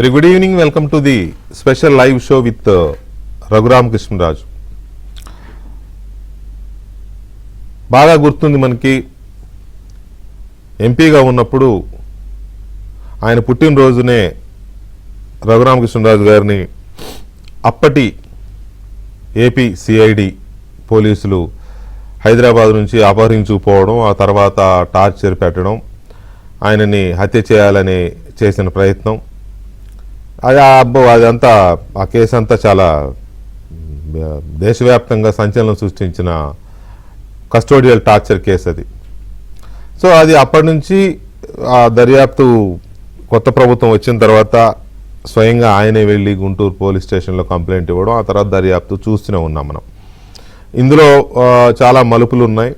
Very good evening. Welcome to the special live show with Raghuram Krishnaraju. బాగా గుర్తుంది మనకి ఎంపీగా ఉన్నప్పుడు ఆయన పుట్టినరోజునే రఘురామ కృష్ణరాజు గారిని అప్పటి ఏపీ సిఐడి పోలీసులు హైదరాబాద్ నుంచి అపహరించుకుపోవడం, ఆ తర్వాత టార్చర్ పెట్టడం, ఆయనని హత్య చేయాలని చేసిన ప్రయత్నం, అదంతా ఆ కేసు అంతా చాలా దేశవ్యాప్తంగా సంచలనం సృష్టించిన కస్టోడియల్ టార్చర్ కేసు అది. సో అది అప్పటి నుంచి ఆ దర్యాప్తు కొత్త ప్రభుత్వం వచ్చిన తర్వాత స్వయంగా ఆయనే వెళ్ళి గుంటూరు పోలీస్ స్టేషన్లో కంప్లైంట్ ఇవ్వడం, ఆ తర్వాత దర్యాప్తు చూస్తూనే ఉన్నాం మనం. ఇందులో చాలా మలుపులు ఉన్నాయి.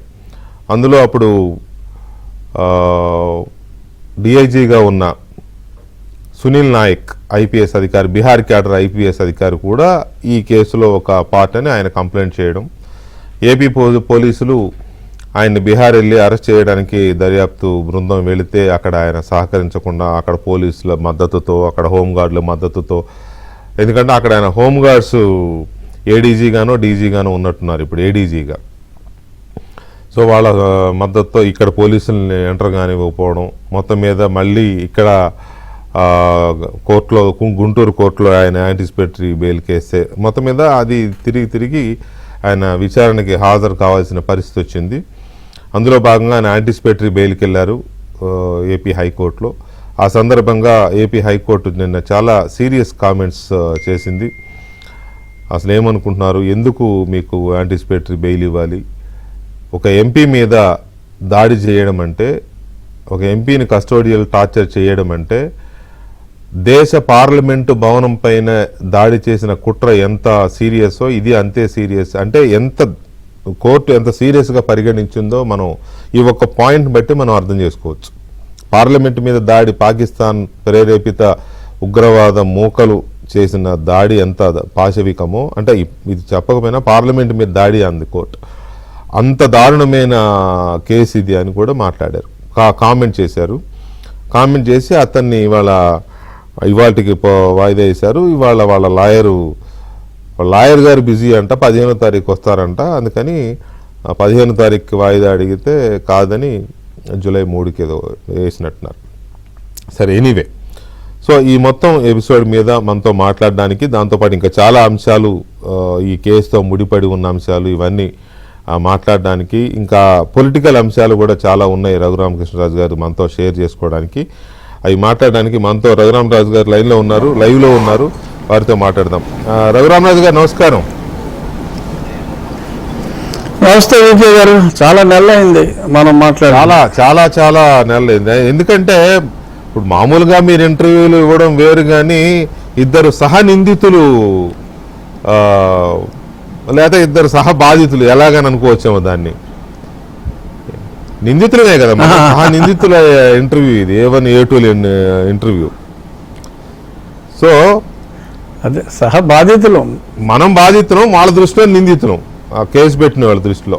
అందులో అప్పుడు డిఐజీగా ఉన్న సునీల్ నాయక్ ఐపీఎస్ అధికారి, బీహార్ క్యాడర్ ఐపీఎస్ అధికారి కూడా ఈ కేసులో ఒక పార్ట్ అని ఆయన కంప్లైంట్ చేయడం, ఏపీ పోలీసులు ఆయన్ని బీహార్ వెళ్ళి అరెస్ట్ చేయడానికి దర్యాప్తు బృందం వెళితే అక్కడ ఆయన సహకరించకుండా అక్కడ పోలీసుల మద్దతుతో, అక్కడ హోంగార్డుల మద్దతుతో, ఎందుకంటే అక్కడ ఆయన హోంగార్డ్స్ ఏడీజీగానో డీజీగానో ఉన్నట్టున్నారు ఇప్పుడు ఏడీజీగా. సో వాళ్ళ మద్దతుతో ఇక్కడ పోలీసుల్ని ఎంటర్ కానివ్వకపోవడం, మొత్తం మీద మళ్ళీ ఇక్కడ కోర్టులో, గుంటూరు కోర్టులో ఆయన యాంటిసిపేటరీ బెయిల్ కేసే, మొత్తం మీద అది తిరిగి ఆయన విచారణకి హాజరు కావాల్సిన పరిస్థితి వచ్చింది. అందులో భాగంగా ఆయన యాంటిసిపేటరీ బెయిల్కి వెళ్ళారు ఏపీ హైకోర్టులో. ఆ సందర్భంగా ఏపీ హైకోర్టు నిన్న చాలా సీరియస్ కామెంట్స్ చేసింది. అసలు ఏమనుకుంటున్నారు, ఎందుకు మీకు యాంటిసిపేటరీ బెయిల్ ఇవ్వాలి, ఒక ఎంపీ మీద దాడి చేయడం అంటే, ఒక ఎంపీని కస్టోడియల్ టార్చర్ చేయడం అంటే, దేశ పార్లమెంటు భవనం పైన దాడి చేసిన కుట్ర ఎంత సీరియస్సో ఇది అంతే సీరియస్. అంటే కోర్టు ఎంత సీరియస్గా పరిగణించిందో మనం ఈ ఒక్క పాయింట్ బట్టి మనం అర్థం చేసుకోవచ్చు. పార్లమెంటు మీద దాడి, పాకిస్తాన్ ప్రేరేపిత ఉగ్రవాద మూకలు చేసిన దాడి ఎంత పాశవికమో, అంటే ఇది చెప్పకపోయినా పార్లమెంటు మీద దాడి అంది కోర్టు, అంత దారుణమైన కేసు ఇది అని కూడా మాట్లాడారు, కామెంట్ చేశారు. కామెంట్ చేసి అతన్ని ఇవాళకి వాయిదా వేశారు. ఇవాళ వాళ్ళ లాయర్ గారు బిజీ అంట, 15వ తారీఖు వస్తారంట, అందుకని 15వ తారీఖు వాయిదా అడిగితే కాదని జూలై 3కి ఏదో వేసినట్టున్నారు. సరే, ఎనీవే, సో ఈ మొత్తం ఎపిసోడ్ మీద మనతో మాట్లాడడానికి, దాంతోపాటు ఇంకా చాలా అంశాలు, ఈ కేసుతో ముడిపడి ఉన్న అంశాలు ఇవన్నీ మాట్లాడడానికి, ఇంకా పొలిటికల్ అంశాలు కూడా చాలా ఉన్నాయి రఘురామ కృష్ణరాజు గారు మనతో షేర్ చేసుకోవడానికి. అవి మాట్లాడడానికి మనతో రఘురామరాజు గారు లైవ్లో ఉన్నారు, వారితో మాట్లాడదాం. రఘురామరాజు గారు నమస్కారం. నమస్తే విజయ్ గారు. చాలా నెలలైంది మనం మాట్లాడి, చాలా చాలా నెలలైంది. ఎందుకంటే ఇప్పుడు మామూలుగా మీరు ఇంటర్వ్యూలు ఇవ్వడం వేరు, కానీ ఇద్దరు సహ నిందితులు లేదా ఇద్దరు సహ బాధితులు ఎలాగని అనుకోవచ్చేమో, దాన్ని నిందితులనే కదా, సహ నిందితుల ఇంటర్వ్యూ ఇది, A1 A2 ఇంటర్వ్యూ. సో అదే సహ బాధితులు, మనం బాధితులం, వాళ్ళ దృష్టిలో నిందితులం, ఆ కేసు పెట్టిన వాళ్ళ దృష్టిలో.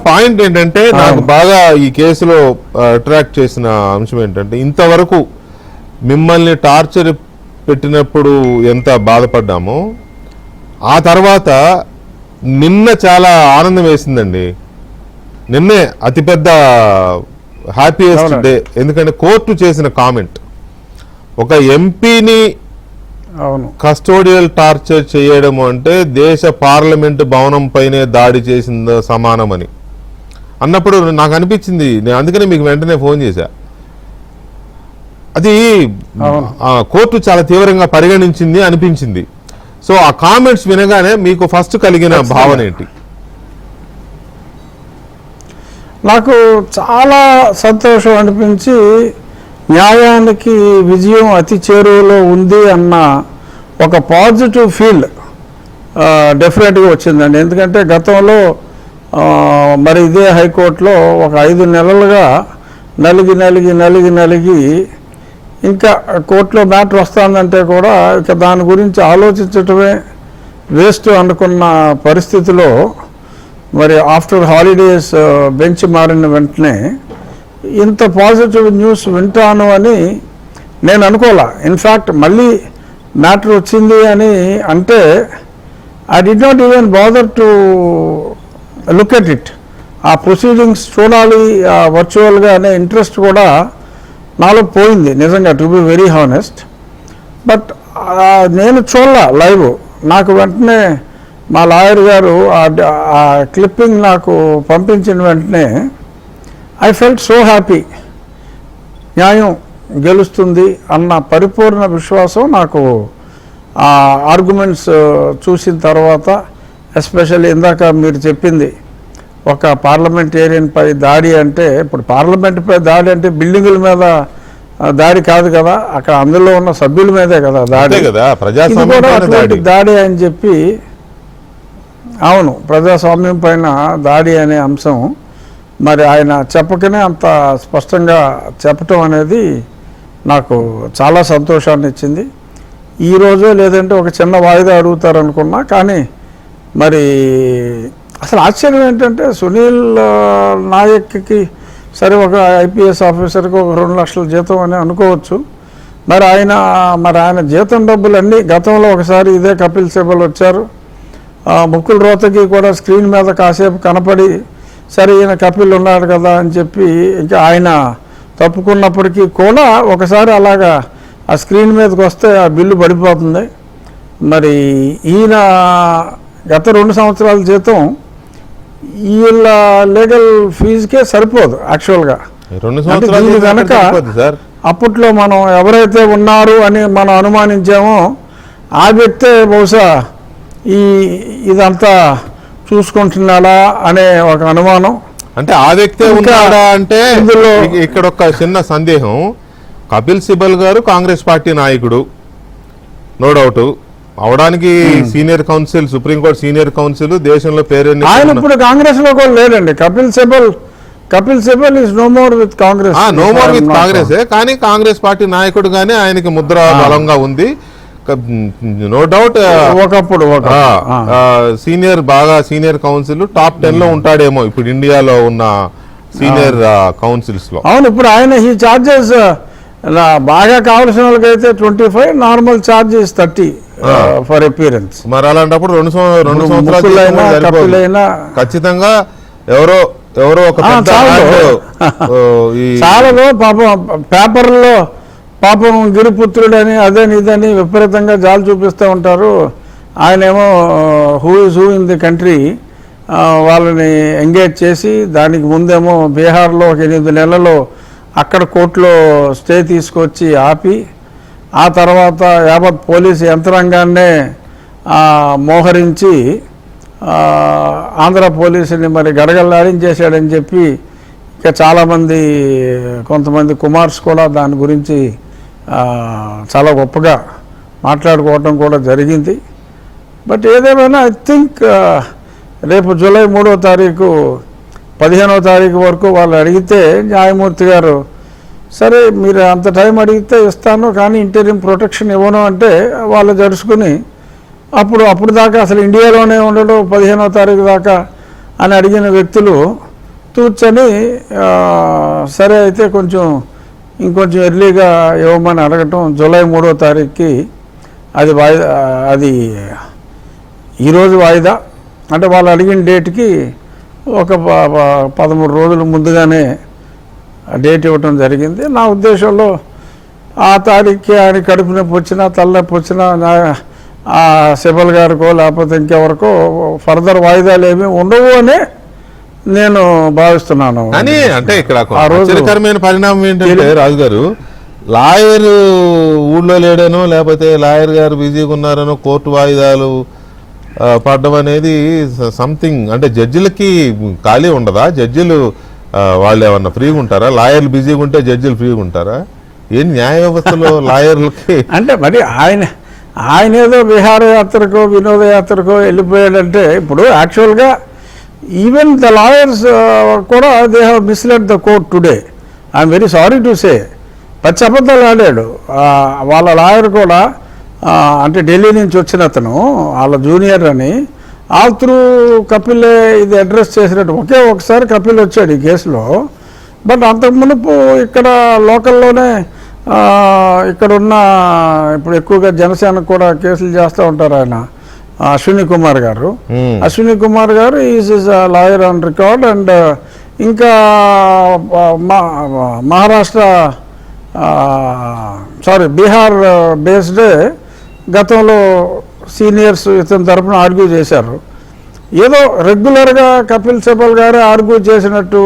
పాయింట్ ఏంటంటే, నాకు బాగా ఈ కేసులో అట్రాక్ట్ చేసిన అంశం ఏంటంటే, ఇంతవరకు మిమ్మల్ని టార్చర్ పెట్టినప్పుడు ఎంత బాధపడ్డామో, ఆ తర్వాత నిన్న చాలా ఆనందం వేసిందండి. నిన్నే అతిపెద్ద హ్యాపీయెస్ట్ డే. ఎందుకంటే కోర్టు చేసిన కామెంట్, ఒక ఎంపీని కస్టోడియల్ టార్చర్ చేయడం అంటే దేశ పార్లమెంటు భవనం పైనే దాడి చేసిందో సమానమని అన్నప్పుడు నాకు అనిపించింది, నేను అందుకనే మీకు వెంటనే ఫోన్ చేశా. అది కోర్టు చాలా తీవ్రంగా పరిగణించింది అనిపించింది. సో ఆ కామెంట్స్ వినగానే మీకు ఫస్ట్ కలిగిన భావన ఏంటి? నాకు చాలా సంతోషం అనిపించి, న్యాయానికి విజయం అతి చేరువలో ఉంది అన్న ఒక పాజిటివ్ ఫీల్ డెఫినెట్గా వచ్చిందండి. ఎందుకంటే గతంలో మరి ఇదే హైకోర్టులో ఒక 5 నెలలుగా నలిగి ఇంకా కోర్టులో మ్యాటర్ వస్తుందంటే కూడా ఇక దాని గురించి ఆలోచించటమే వేస్ట్ అనుకున్న పరిస్థితిలో, మరి ఆఫ్టర్ హాలిడేస్ బెంచ్ మారిన వెంటనే ఇంత పాజిటివ్ న్యూస్ వింటాను అని నేను అనుకోలే. ఇన్ఫ్యాక్ట్ మళ్ళీ మ్యాటర్ వచ్చింది అని అంటే I did not even bother to look at it. ఆ ప్రొసీడింగ్స్ చూడాలి వర్చువల్గా అనే ఇంట్రెస్ట్ కూడా నాలో పోయింది నిజంగా, to be very honest. But నేను చూడాల లైవ్. నాకు వెంటనే మా లాయర్ గారు ఆ క్లిప్పింగ్ నాకు పంపించిన వెంటనే ఐ ఫెల్ట్ సో హ్యాపీ. న్యాయం గెలుస్తుంది అన్న పరిపూర్ణ విశ్వాసం నాకు ఆ ఆర్గ్యుమెంట్స్ చూసిన తర్వాత, ఎస్పెషల్లీ ఇందాక మీరు చెప్పింది ఒక పార్లమెంటేరియన్ పై దాడి అంటే, ఇప్పుడు పార్లమెంట్ పై దాడి అంటే బిల్డింగుల మీద దాడి కాదు కదా, అక్కడ అందులో ఉన్న సభ్యుల మీదే కదా దాడి. ఇది కూడా అటువంటి దాడి అని చెప్పి, అవును ప్రజాస్వామ్యం పైన దాడి అనే అంశం మరి ఆయన చెప్పకనే అంత స్పష్టంగా చెప్పటం అనేది నాకు చాలా సంతోషాన్ని ఇచ్చింది. ఈరోజు లేదంటే ఒక చిన్న వాయిదా అడుగుతారనుకున్నా, కానీ మరి అసలు ఆశ్చర్యం ఏంటంటే సునీల్ నాయక్కి సరే ఒక ఐపీఎస్ ఆఫీసర్కి ఒక 2 లక్షల జీతం అని అనుకోవచ్చు. మరి ఆయన జీతం డబ్బులన్నీ గతంలో ఒకసారి ఇదే కపిల్ సిబల్ వచ్చారు, ముకుల్ రోహతగి కూడా స్క్రీన్ మీద కాసేపు కనపడి సరే ఈయన కపిల్ ఉన్నాడు కదా అని చెప్పి ఇంకా ఆయన తప్పుకున్నప్పటికీ కూడా ఒకసారి అలాగా ఆ స్క్రీన్ మీదకి వస్తే ఆ బిల్లు పడిపోతుంది. మరి ఈయన గత 2 సంవత్సరాల జీతం వీళ్ళ లీగల్ ఫీజుకే సరిపోదు యాక్చువల్గా. దీని కనుక అప్పట్లో మనం ఎవరైతే ఉన్నారు అని మనం అనుమానించామో ఆ వ్యక్తే బహుశా ఇదంతా చూసుకుంటున్నాడా అనే ఒక అనుమానం. అంటే ఆ వ్యక్తే ఉన్నాడా అంటే ఇందులో ఇక్కడ ఒక చిన్న సందేహం. కపిల్ సిబల్ గారు కాంగ్రెస్ పార్టీ నాయకుడు, నో డౌట్. అవడానికి senior counsel, supreme court senior counsel, దేశంలో పేరు ఆయన ఇప్పుడు కాంగ్రెస్ లో కూడా లేడండి. Kapil Sibal is no more with Congress. No more with Congress, కానీ కాంగ్రెస్ పార్టీ నాయకుడుగానే ఆయనకి ముద్ర బలంగా ఉంది. నో డౌట్ ఒకప్పుడు సీనియర్ కౌన్సిల్ టాప్ 10 లో ఉంటాడేమో ఇప్పుడు ఇండియాలో ఉన్న సీనియర్ కౌన్సిల్స్ లో. అవును, ఇప్పుడు ఆయన ఈ చార్జెస్ బాగా కావాల్సిన వాళ్ళకైతే 25, నార్మల్ చార్జెస్ 30 ఫర్ అపియరెన్స్. మరి అలాంటప్పుడు 2 సంవత్సరాలు ఖచ్చితంగా ఎవరో ఒక చాలాలో పాపం పేపర్లో పాపం గిరిపుత్రుడని అదని ఇదని విపరీతంగా జాలు చూపిస్తూ ఉంటారు. ఆయనేమో who is who in the country వాళ్ళని ఎంగేజ్ చేసి, దానికి ముందేమో బీహార్లో ఒక 8 నెలలు అక్కడ కోర్టులో స్టే తీసుకొచ్చి ఆపి, ఆ తర్వాత యావత్ పోలీసు యంత్రాంగాన్నే మోహరించి ఆంధ్ర పోలీసుని మరి గడగడలాడించేశాడని చెప్పి ఇక చాలామంది కొంతమంది కుమార్స్ కూడా దాని గురించి చాలా గొప్పగా మాట్లాడుకోవటం కూడా జరిగింది. బట్ ఏదేమైనా ఐ థింక్ రేపు జూలై 3వ తారీఖు 15వ తారీఖు వరకు వాళ్ళు అడిగితే న్యాయమూర్తి గారు సరే మీరు అంత టైం అడిగితే ఇస్తాను కానీ ఇంటీరియం ప్రొటెక్షన్ ఇవ్వను అంటే వాళ్ళు జరుచుకుని అప్పుడు దాకా అసలు ఇండియాలోనే ఉండడం 15వ తారీఖు దాకా అని అడిగిన వ్యక్తులు కూర్చొని సరే అయితే ఇంకొంచెం ఎర్లీగా ఇవ్వమని అడగటం, జూలై 3వ తారీఖుకి అది ఈరోజు వాయిదా అంటే వాళ్ళు అడిగిన డేట్కి ఒక 13 రోజుల ముందుగానే డేట్ ఇవ్వటం జరిగింది. నా ఉద్దేశంలో ఆ తారీఖుకి ఆయన కడుపు నొప్పి వచ్చినా తలనొప్పి వచ్చినా ఆ సిబల్ గారికో లేకపోతే ఇంకెవరికో ఫర్దర్ వాయిదాలు ఏమీ ఉండవు అని నేను భావిస్తున్నాను. కానీ అంటే ఇక్కడ ఆశ్చర్యకరమైన పరిణామం ఏంటంటే రాజు గారు, లాయర్ ఊళ్ళో లేడనో లేకపోతే లాయర్ గారు బిజీగా ఉన్నారనో కోర్టు వాయిదాలు పడడం అనేది సంథింగ్. అంటే జడ్జిలకి ఖాళీ ఉండదా? జడ్జిలు వాళ్ళు ఏమన్నా ఫ్రీగా ఉంటారా? లాయర్లు బిజీగా ఉంటే జడ్జిలు ఫ్రీగా ఉంటారా? ఏం న్యాయ వ్యవస్థలో లాయర్లకి అంటే మరి ఆయన ఏదో విహారయాత్రకో వినోదయాత్రకో వెళ్ళిపోయాడంటే ఇప్పుడు యాక్చువల్గా ఈవెన్ ద లాయర్స్ కూడా they have misled the court today. I'm very sorry to say. పచ్చి అబద్ధాలు ఆడాడు వాళ్ళ లాయర్ కూడా. అంటే ఢిల్లీ నుంచి వచ్చిన అతను వాళ్ళ జూనియర్ అని ఆల్ త్రూ కపిలే ఇది అడ్రస్ చేసినట్టు. ఒకసారి కపిల్ వచ్చాడు ఈ కేసులో. బట్ అంతకు మునుపు ఇక్కడ లోకల్లోనే ఇక్కడున్న ఇప్పుడు ఎక్కువగా జనసేన కూడా కేసులు చేస్తూ ఉంటారు ఆయన అశ్విని కుమార్ గారు. అశ్విని కుమార్ గారు is lawyer on record. And ఇంకా మహారాష్ట్ర బీహార్ బేస్డే గతంలో సీనియర్స్ ఇతని తరఫున ఆర్గ్యూ చేశారు. ఏదో రెగ్యులర్గా కపిల్ సిబల్ గారే ఆర్గ్యూ చేసినట్టు,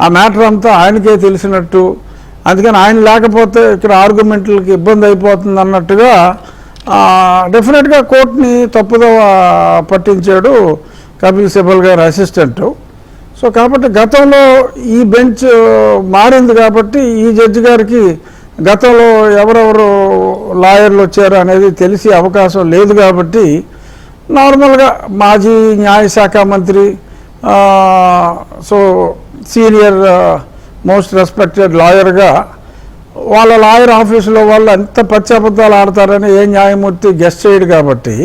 ఆ మ్యాటర్ అంతా ఆయనకే తెలిసినట్టు, అందుకని ఆయన లేకపోతే ఇక్కడ ఆర్గ్యుమెంట్లకి ఇబ్బంది అయిపోతుంది అన్నట్టుగా డెఫినెట్గా కోర్టుని తప్పుదోవ పట్టించాడు కపిల్ సిబల్ గారి అసిస్టెంటు. సో కాబట్టి గతంలో ఈ బెంచ్ మారింది కాబట్టి ఈ జడ్జి గారికి గతంలో ఎవరెవరు లాయర్లు వచ్చారు అనేది తెలిసే అవకాశం లేదు కాబట్టి నార్మల్గా మాజీ న్యాయశాఖ మంత్రి, సో సీనియర్ మోస్ట్ రెస్పెక్టెడ్ లాయర్గా వాళ్ళ లాయర్ ఆఫీసులో వాళ్ళు ఎంత పచ్చి అబద్ధాలు ఆడతారని ఏ న్యాయమూర్తి గెస్ట్ చేయడు కాబట్టి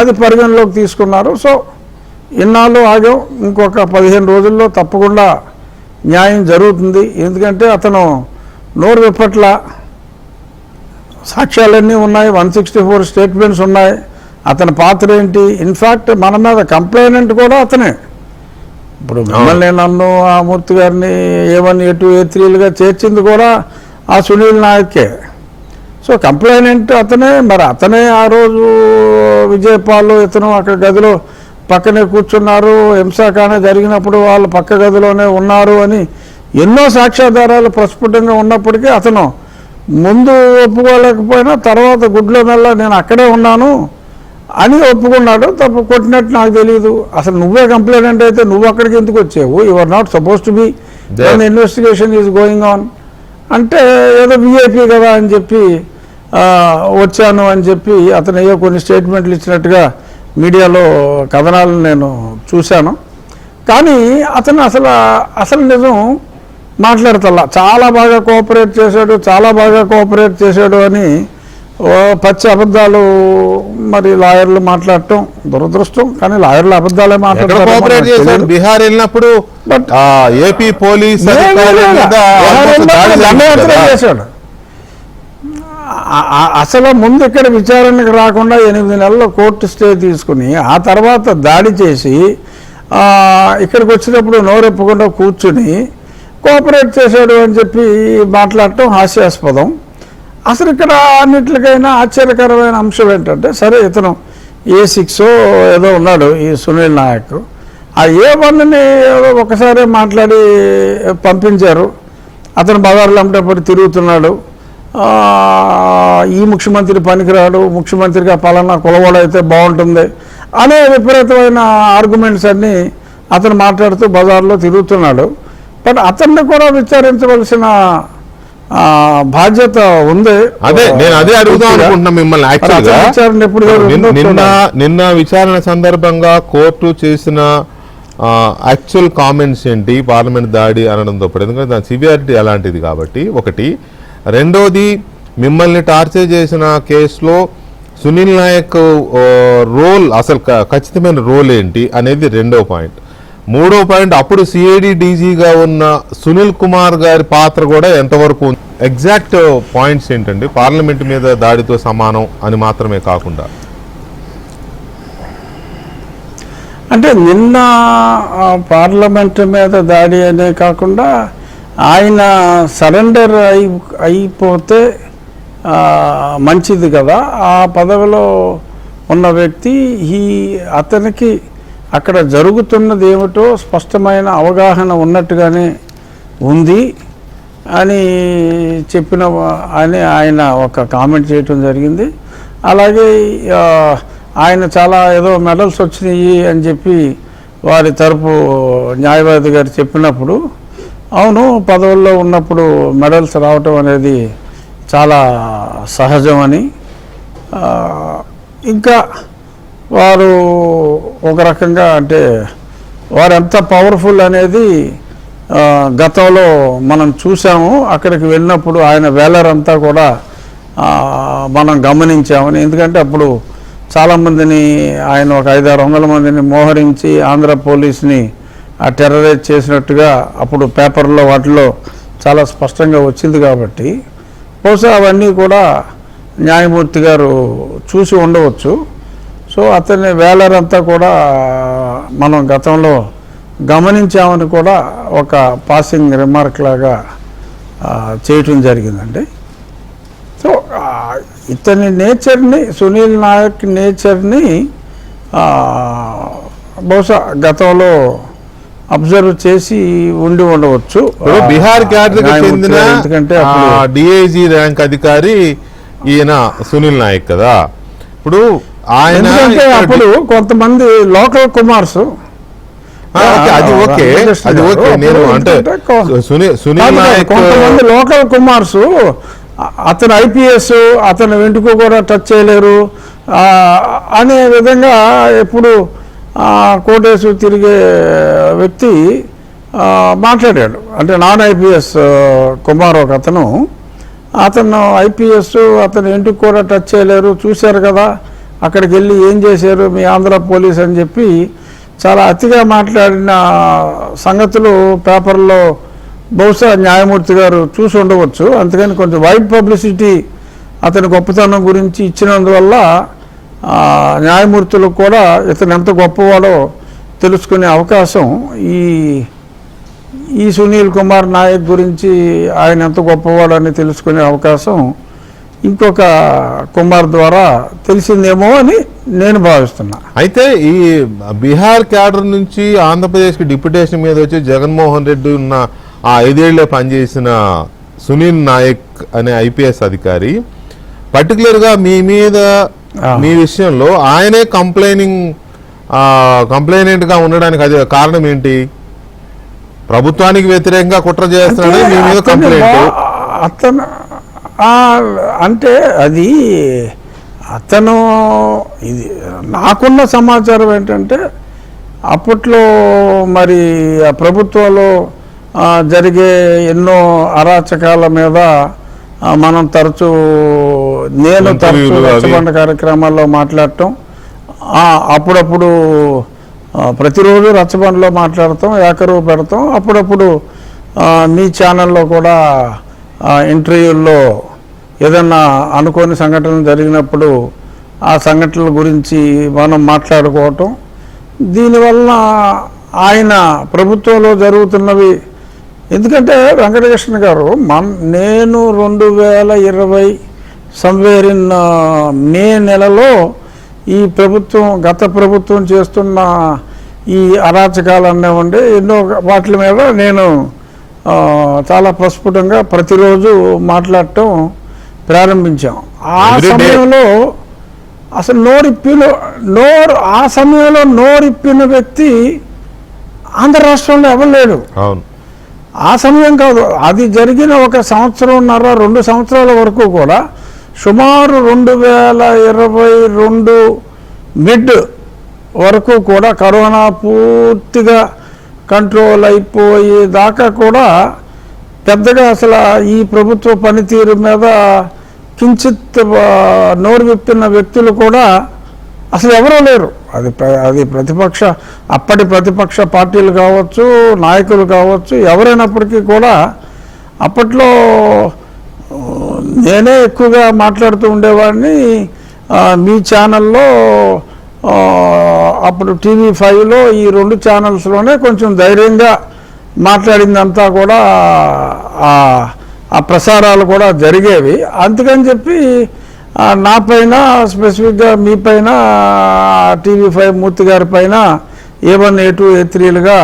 అది పరిగణలోకి తీసుకున్నారు. సో ఇన్నాళ్ళు ఆగాం, ఇంకొక 15 రోజుల్లో తప్పకుండా న్యాయం జరుగుతుంది. ఎందుకంటే అతను నోరు విప్పట్ల, సాక్ష్యాలన్నీ ఉన్నాయి, 164 స్టేట్మెంట్స్ ఉన్నాయి. అతని పాత్ర ఏంటి? ఇన్ఫ్యాక్ట్ మన మీద కంప్లైనెంట్ కూడా అతనే. ఇప్పుడు మిమ్మల్ని నన్ను ఆ మూర్తి గారిని A1, A2, A3లుగా చేర్చింది కూడా ఆ సునీల్ నాయకే. సో కంప్లైనెంట్ అతనే. మరి అతనే ఆ రోజు విజయపాల్ ఇతను అక్కడ గదిలో పక్కనే కూర్చున్నారు, హింసాకాండ జరిగినప్పుడు వాళ్ళు పక్క గదిలోనే ఉన్నారు అని ఎన్నో సాక్ష్యాధారాలు ప్రస్ఫుటంగా ఉన్నప్పటికీ అతను ముందు ఒప్పుకోలేకపోయినా తర్వాత గుడ్లో మెల్ల నేను అక్కడే ఉన్నాను అని ఒప్పుకున్నాడు. తప్పు కొట్టినట్టు నాకు తెలియదు. అసలు నువ్వే కంప్లైంట్ అయితే నువ్వు అక్కడికి ఎందుకు వచ్చావు? You are not suppose to be, investigation is going on అంటే ఏదో విఐపీ కదా అని చెప్పి వచ్చాను అని చెప్పి అతను ఏదో కొన్ని స్టేట్మెంట్లు ఇచ్చినట్టుగా మీడియాలో కథనాలను నేను చూశాను. కానీ అతను అసలు నిజం మాట్లాడతల్లా. చాలా బాగా కోఆపరేట్ చేశాడు అని పచ్చి అబద్ధాలు మరి లాయర్లు మాట్లాడటం దురదృష్టం. కానీ లాయర్లు అబద్ధాలే మాట్లాడతారు. బీహార్ వెళ్ళినప్పుడు ఏపీ పోలీస్ చేశాడు. అసలు ముందు ఇక్కడ విచారణకు రాకుండా 8 నెలలు కోర్టు స్టే తీసుకుని ఆ తర్వాత దాడి చేసి ఇక్కడికి వచ్చినప్పుడు నోరెప్పకుండా కూర్చుని కోఆపరేట్ చేశాడు అని చెప్పి మాట్లాడటం హాస్యాస్పదం. అసలు ఇక్కడ అన్నిటికైనా ఆశ్చర్యకరమైన అంశం ఏంటంటే, సరే ఇతను A6 ఏదో ఉన్నాడు ఈ సునీల్ నాయక్, ఆ A1ని ఒకసారి మాట్లాడి పంపించారు. అతను బజార్లో అమ్మటప్పుడు తిరుగుతున్నాడు, ఈ ముఖ్యమంత్రి పనికిరాడు, ముఖ్యమంత్రిగా పలానా కులవాడైతే బాగుంటుంది అనే విపరీతమైన ఆర్గ్యుమెంట్స్ అన్నీ అతను మాట్లాడుతూ బజార్లో తిరుగుతున్నాడు. బట్ అతన్ని కూడా విచారించవలసిన బాధ్యత ఉంది. నేను అదే అడుగుదాం అనుకుంటున్నా మిమ్మల్ని. నిన్న విచారణ సందర్భంగా కోర్టు చేసిన యాక్చువల్ కామెంట్స్ ఏంటి పార్లమెంట్ దాడి అనడంతో పాటు, ఎందుకంటే దాని సివియారిటీ అలాంటిది కాబట్టి ఒకటి. రెండోది, మిమ్మల్ని టార్చర్ చేసిన కేసులో సునీల్ నాయక్ రోల్, అసలు ఖచ్చితమైన రోల్ ఏంటి అనేది రెండో పాయింట్. మూడో పాయింట్, అప్పుడు సిఐడి డీజీగా ఉన్న సునీల్ కుమార్ గారి పాత్ర కూడా ఎంతవరకు, ఎగ్జాక్ట్ పాయింట్స్ ఏంటండి? పార్లమెంట్ మీద దాడితో సమానం అని మాత్రమే కాకుండా, అంటే నిన్న పార్లమెంట్ మీద దాడి అనే కాకుండా ఆయన సరెండర్ అయిపోతే మంచిది కదా. ఆ పదవిలో ఉన్న వ్యక్తి అతనికి అక్కడ జరుగుతున్నది ఏమిటో స్పష్టమైన అవగాహన ఉన్నట్టుగానే ఉంది అని ఆయన ఒక కామెంట్ చేయటం జరిగింది. అలాగే ఆయన చాలా ఏదో మెడల్స్ వచ్చినాయి అని చెప్పి వారి తరపు న్యాయవాది గారు చెప్పినప్పుడు, అవును పదవుల్లో ఉన్నప్పుడు మెడల్స్ రావటం అనేది చాలా సహజమని, ఇంకా వారు ఒక రకంగా అంటే వారు ఎంత పవర్ఫుల్ అనేది గతంలో మనం చూసాము. అక్కడికి వెళ్ళినప్పుడు ఆయన వేలర్ అంతా కూడా మనం గమనించామని. ఎందుకంటే అప్పుడు చాలామందిని ఆయన ఒక 500-600 మందిని మోహరించి ఆంధ్ర పోలీస్ని టెర్రరైజ్ చేసినట్టుగా అప్పుడు పేపర్లో వాటిలో చాలా స్పష్టంగా వచ్చింది. కాబట్టి బహుశా అవన్నీ కూడా న్యాయమూర్తి గారు చూసి ఉండవచ్చు. సో అతని వేలరంతా కూడా మనం గతంలో గమనించామని కూడా ఒక పాసింగ్ రిమార్క్ లాగా చేయటం జరిగిందండి. సో ఇతని నేచర్ని, సునీల్ నాయక్ నేచర్ని బహుశా గతంలో అబ్జర్వ్ చేసి ఉండవచ్చు. బీహార్ క్యాడర్కి చెందిన ఎందుకంటే డిఐజీ ర్యాంక్ అధికారి ఈయన సునీల్ నాయక్ కదా. ఇప్పుడు ఆయన అప్పుడు కొంతమంది లోకల్ కుమార్స్, అది ఓకే నేను అంటే సునీల్ నాయక్ కొంతమంది లోకల్ కుమార్స్ అతను ఐపీఎస్, అతను వెంటుకు కూడా టచ్ చేయలేరు అనే విధంగా ఎప్పుడు కోటేసు తిరిగే వ్యక్తి మాట్లాడాడు. అంటే నాన్ ఐపీఎస్ కుమార్ ఒక అతను ఐపీఎస్, అతను ఇంటికి కూడా టచ్ చేయలేరు, చూశారు కదా అక్కడికి వెళ్ళి ఏం చేశారు మీ ఆంధ్ర పోలీస్ అని చెప్పి చాలా అతిగా మాట్లాడిన సంగతులు పేపర్లో బహుశా న్యాయమూర్తి గారు చూసి ఉండవచ్చు. అందుకని కొంచెం వైడ్ పబ్లిసిటీ అతని గొప్పతనం గురించి ఇచ్చినందువల్ల న్యాయమూర్తులకు కూడా ఇతను ఎంత గొప్పవాడో తెలుసుకునే అవకాశం, ఈ సునీల్ కుమార్ నాయక్ గురించి ఆయన ఎంత గొప్పవాడని తెలుసుకునే అవకాశం ఇంకొక కుమార్ ద్వారా తెలిసిందేమో అని నేను భావిస్తున్నా. అయితే ఈ బీహార్ క్యాడర్ నుంచి ఆంధ్రప్రదేశ్కి డిప్యుటేషన్ మీద వచ్చి జగన్మోహన్ రెడ్డి ఉన్న ఆ 5 ఏళ్లే పనిచేసిన సునీల్ నాయక్ అనే ఐపీఎస్ అధికారి పర్టికులర్గా మీ విషయంలో ఆయనే కంప్లైనెంట్గా ఉండడానికి అది కారణం ఏంటి? ప్రభుత్వానికి వ్యతిరేకంగా కుట్ర చేస్తున్నాడని మీ మీద కంప్లైంట్. అతను అంటే అది అతను ఇది నాకున్న సమాచారం ఏంటంటే అప్పట్లో మరి ఆ ప్రభుత్వంలో జరిగే ఎన్నో అరాచకాల మీద మనం తరచూ రచ్చబండ కార్యక్రమాల్లో మాట్లాడటం, అప్పుడప్పుడు ప్రతిరోజు రచ్చబండలో మాట్లాడతాం, ఏకరువు పెడతాం, అప్పుడప్పుడు మీ ఛానల్లో కూడా ఇంటర్వ్యూల్లో ఏదన్నా అనుకోని సంఘటనలు జరిగినప్పుడు ఆ సంఘటనల గురించి మనం మాట్లాడుకోవటం, దీనివల్ల ఆయన ప్రభుత్వంలో జరుగుతున్నవి. ఎందుకంటే వెంకటకృష్ణ గారు నేను 2020 సమ్వేర్ ఇన్ మే నెలలో ఈ ప్రభుత్వం, గత ప్రభుత్వం చేస్తున్న ఈ అరాచకాలు అన్నవండి ఎన్నో వాటి మీద నేను చాలా ప్రస్ఫుటంగా ప్రతిరోజు మాట్లాడటం ప్రారంభించాం. ఆ సమయంలో అసలు ఆ సమయంలో నోరిప్పిన వ్యక్తి ఆంధ్ర రాష్ట్రంలో ఎవరు లేడు. ఆ సమయం కాదు, అది జరిగిన 1 సంవత్సరంన్నర 2 సంవత్సరాల వరకు కూడా సుమారు 2022 మిడ్ వరకు కూడా కరోనా పూర్తిగా కంట్రోల్ అయిపోయే దాకా కూడా పెద్దగా అసలు ఈ ప్రభుత్వ పనితీరు మీద కించిత్ నోరు విప్పిన వ్యక్తులు కూడా అసలు ఎవరూ లేరు. అది అప్పటి ప్రతిపక్ష పార్టీలు కావచ్చు, నాయకులు కావచ్చు, ఎవరైనప్పటికీ కూడా అప్పట్లో నేనే ఎక్కువగా మాట్లాడుతూ ఉండేవాడిని. మీ ఛానల్లో అప్పుడు TV5లో ఈ 2 ఛానల్స్లోనే కొంచెం ధైర్యంగా మాట్లాడిందంతా కూడా ఆ ప్రసారాలు కూడా జరిగేవి. అందుకని చెప్పి నా పైన స్పెసిఫిక్గా మీ పైన TV5 మూర్తి గారి పైన A1, A2, A3లుగా